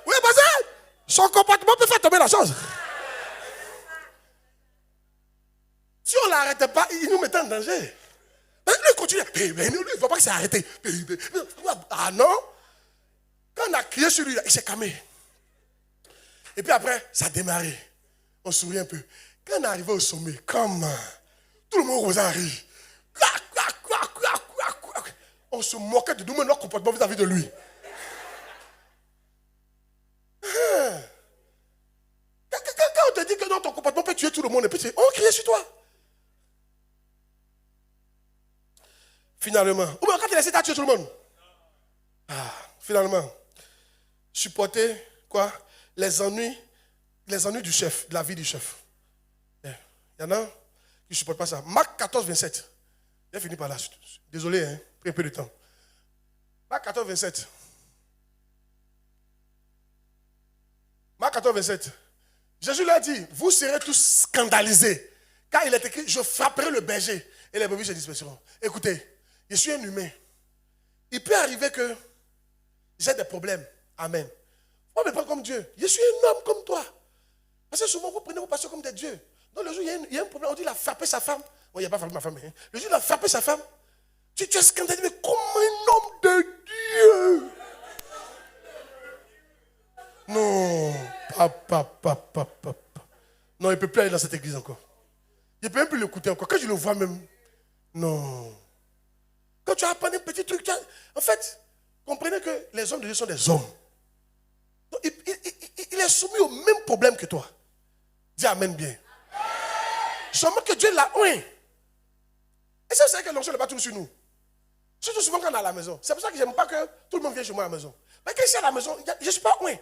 Oui, parce que son comportement peut faire tomber la chose. Si on ne l'arrêtait pas, il nous mettait en danger. Lui, il continue. Lui, il ne voit pas que c'est arrêté. Ah non. Quand on a crié sur lui, il s'est calmé. Et puis après, ça a démarré. On sourit un peu. Quand on est arrivé au sommet, comme tout le monde vous a ri. On se moquait de nous-mêmes, notre comportement vis-à-vis de lui. Quand on te dit que dans ton comportement peut tuer tout le monde, et puis on crie sur toi. Finalement, ou bien quand tu laisses ta tuer tout le monde. Finalement, supporter quoi? Les ennuis du chef, de la vie du chef. Il y en a qui ne supportent pas ça. Marc 14, 27. J'ai fini par là. Désolé, hein, pris un peu de temps. Marc 14, 27. Marc 14, 27. Jésus leur dit, vous serez tous scandalisés. Car il est écrit, je frapperai le berger et les brebis se disperseront. Écoutez, je suis un humain. Il peut arriver que j'ai des problèmes. Amen. On ne me prend comme Dieu. Je suis un homme comme toi. Parce que souvent, vous prenez vos pasteurs comme des dieux. Donc, le jour, il y a un problème. On dit, il a frappé sa femme. Bon, il n'a pas frappé ma femme. Hein. Le jour, il a frappé sa femme. Tu es scandalisé. Mais comme un homme de Dieu. Non. Non, il ne peut plus aller dans cette église encore. Il ne peut même plus l'écouter encore. Quand je le vois même. Non. Quand tu apprends un petit truc. En fait, comprenez que les hommes de Dieu sont des hommes. Donc, il est soumis au même problème que toi. Dis amen bien. Seulement que Dieu l'a oint. Et ça, c'est que l'onction n'est pas toujours sur nous. Surtout souvent quand on est à la maison. C'est pour ça que je n'aime pas que tout le monde vienne chez moi à la maison. Mais quand je suis à la maison, je ne suis pas oint.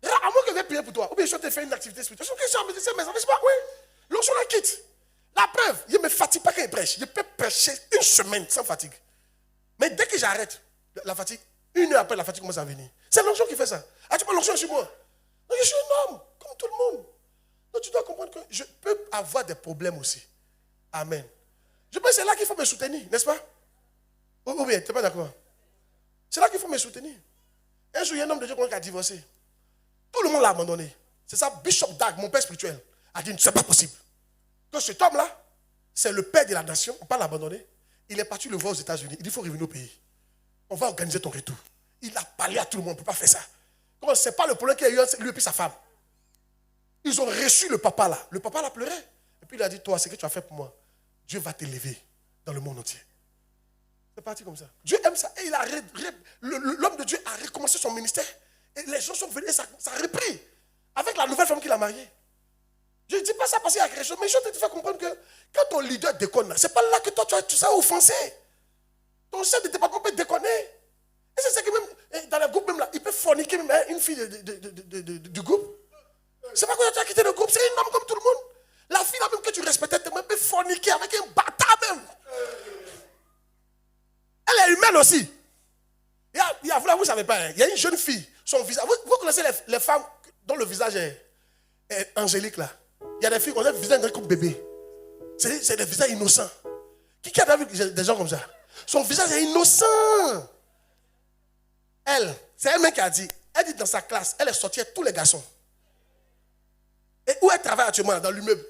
À moins que je vais prier pour toi. Ou bien je te fais une activité spirituelle. Je suis à la maison, je ne suis pas oint. L'onction la quitte. La preuve, je ne me fatigue pas quand il prêche. Je peux prêcher une semaine sans fatigue. Mais dès que j'arrête la fatigue, 1 heure après, la fatigue commence à venir. C'est l'onction qui fait ça. Ah, tu vois, l'onction sur moi. Donc, je suis un homme, comme tout le monde. Donc, tu dois comprendre que je peux avoir des problèmes aussi. Amen. Je pense que c'est là qu'il faut me soutenir, n'est-ce pas? Ou bien, tu n'es pas d'accord? C'est là qu'il faut me soutenir. Un jour, il y a un homme de Dieu qui a divorcé. Tout le monde l'a abandonné. C'est ça, Bishop Dag, mon père spirituel, a dit, c'est pas possible. Que cet homme-là, c'est le père de la nation, on ne peut pas l'abandonner. Il est parti le voir aux États-Unis. Il dit, il faut revenir au pays. On va organiser ton retour. Il a parlé à tout le monde, on ne peut pas faire ça. Ce n'est pas le problème qu'il a eu entre lui et puis sa femme. Ils ont reçu le papa là. Le papa l'a pleuré. Et puis il a dit, toi, ce que tu as fait pour moi, Dieu va t'élever dans le monde entier. C'est parti comme ça. Dieu aime ça. Et l'homme de Dieu a recommencé son ministère. Et les gens sont venus et ça a repris. Avec la nouvelle femme qu'il a mariée. Je ne dis pas ça parce qu'il y a quelque chose, mais je te fais comprendre que quand ton leader déconne, ce n'est pas là que toi tu seras offensé. Ton chef de département peut déconner. Et c'est ça que même, dans le groupe même là, il peut forniquer même une fille du groupe. C'est pas que tu as quitté le groupe, c'est une homme comme tout le monde. La fille là même que tu respectais, tu peut forniquer avec un bâtard même. Elle est humaine aussi. Vous ne savez pas, hein, il y a une jeune fille, son visage. Vous connaissez les femmes dont le visage est angélique là. Il y a des filles qui ont le visage comme bébé. C'est des visages innocents. Qui a vu des gens comme ça? Son visage est innocent. C'est elle-même qui a dit. Elle dit dans sa classe, elle est sortie avec tous les garçons. Et où elle travaille actuellement, dans l'immeuble,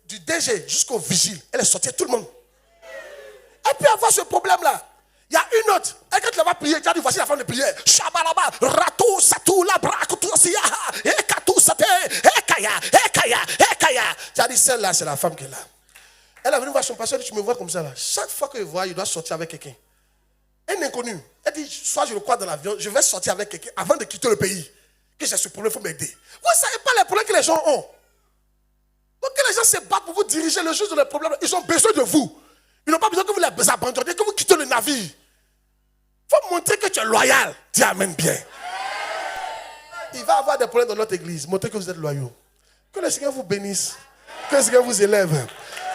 du DG jusqu'au vigile, elle est sortie avec tout le monde. Elle peut avoir ce problème-là. Il y a une autre. Et quand tu vas prier, tu as dit voici la femme de prière. Shabalaba, ratou, satou, labra, koutou, siya, ekatou, sate, ekaya, ekaya, ekaya. Tu as dit celle-là, c'est la femme qui est là. Elle est venue voir son pasteur, tu me vois comme ça là. Chaque fois que je vois, il doit sortir avec quelqu'un. Un inconnu. Elle dit, soit je le crois dans l'avion, je vais sortir avec quelqu'un avant de quitter le pays. Que j'ai ce problème, il faut m'aider. Vous ne savez pas les problèmes que les gens ont. Donc que les gens se battent pour vous diriger les choses dans les problèmes, ils ont besoin de vous. Ils n'ont pas besoin que vous les abandonniez, que vous quittez le navire. Il faut montrer que tu es loyal. Dis amen bien. Il va y avoir des problèmes dans notre église. Montrez que vous êtes loyaux. Que le Seigneur vous bénisse. Que le Seigneur vous élève.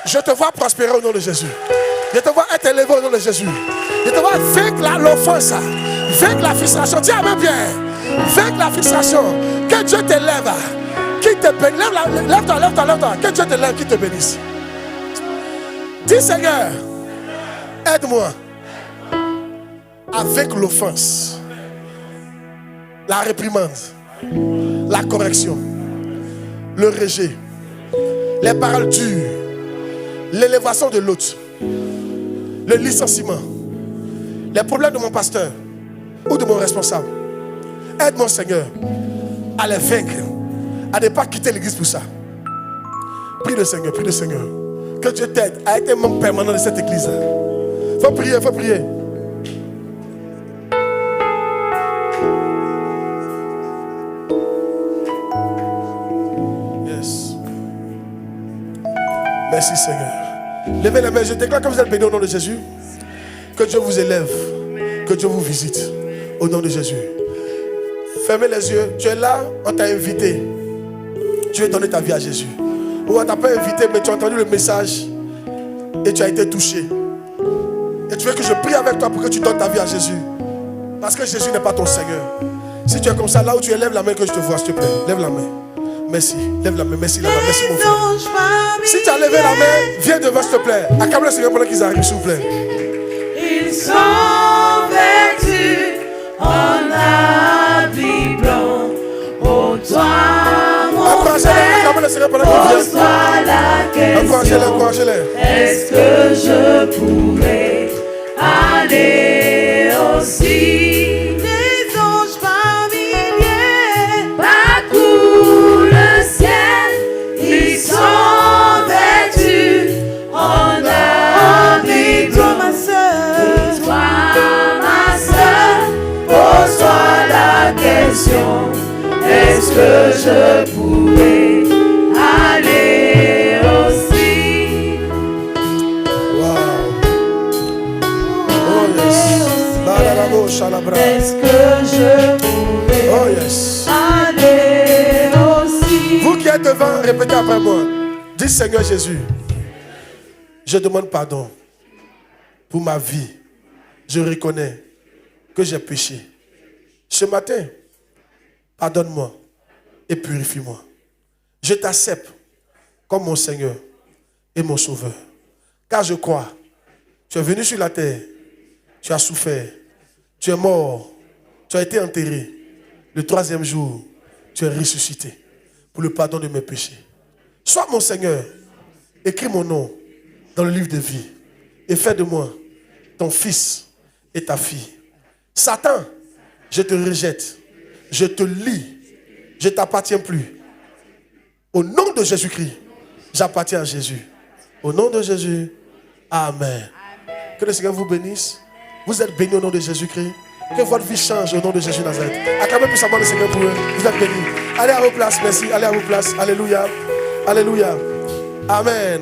Je te vois prospérer au nom de Jésus. Je te vois être élevé au nom de Jésus. Je te vois vaincre l'offense. Vaincre la frustration. Dis amen bien. Vaincre la frustration. Que Dieu t'élève. Qui te bénisse. Lève-toi, lève-toi, lève-toi. Que Dieu t'élève, qui te bénisse. Dis Seigneur, aide-moi avec l'offense, la réprimande, la correction, le rejet, les paroles dures, l'élévation de l'autre, le licenciement, les problèmes de mon pasteur ou de mon responsable. Aide-moi Seigneur à les vaincre, à ne pas quitter l'église pour ça. Prie le Seigneur, prie le Seigneur. Que Dieu t'aide à être un membre permanent de cette église. Faut prier, faut prier. Yes. Merci Seigneur. Levez les mains, je déclare que vous êtes bénis au nom de Jésus. Que Dieu vous élève. Que Dieu vous visite. Au nom de Jésus. Fermez les yeux. Tu es là, on t'a invité. Tu veux donner ta vie à Jésus. Ou on t'a pas invité, mais tu as entendu le message et tu as été touché. Et tu veux que je prie avec toi pour que tu donnes ta vie à Jésus. Parce que Jésus n'est pas ton Seigneur. Si tu es comme ça, là où tu es, lève la main que je te vois, s'il te plaît. Lève la main. Merci. Lève la main. Merci, la main. Merci, mon frère. Si tu as levé la main, viens devant, s'il te plaît. Acclame le Seigneur pendant qu'ils arrivent, s'il vous plaît. Ils sont vêtus en habit blanc. Oh, toi, mon frère, pose-toi la question. Est-ce que je pourrais aller aussi? Des anges par milliers parcourent le ciel. Ils sont vêtus en habit blanc. Ma soeur, pose-toi la question. Est-ce que je pourrais aller aussi? Wow. Oh yes. Est-ce que je pourrais aller aussi? Vous qui êtes devant, répétez après moi. Dis Seigneur Jésus, je demande pardon pour ma vie. Je reconnais que j'ai péché. Ce matin, pardonne-moi et purifie-moi. Je t'accepte comme mon Seigneur et mon Sauveur. Car je crois, tu es venu sur la terre, tu as souffert, Tu es mort. Tu as été enterré. Le troisième jour, tu es ressuscité pour le pardon de mes péchés. Sois mon Seigneur. Écris mon nom dans le livre de vie et fais de moi ton fils et ta fille. Satan, je te rejette. Je te lie. Je ne t'appartiens plus. Au nom de Jésus-Christ, j'appartiens à Jésus. Au nom de Jésus, amen. Que le Seigneur vous bénisse. Vous êtes bénis au nom de Jésus-Christ. Que votre vie change au nom de Jésus Nazareth. Acclamez puissamment le Seigneur pour eux. Vous êtes bénis. Allez à vos places, merci. Allez à vos places. Alléluia. Alléluia. Amen.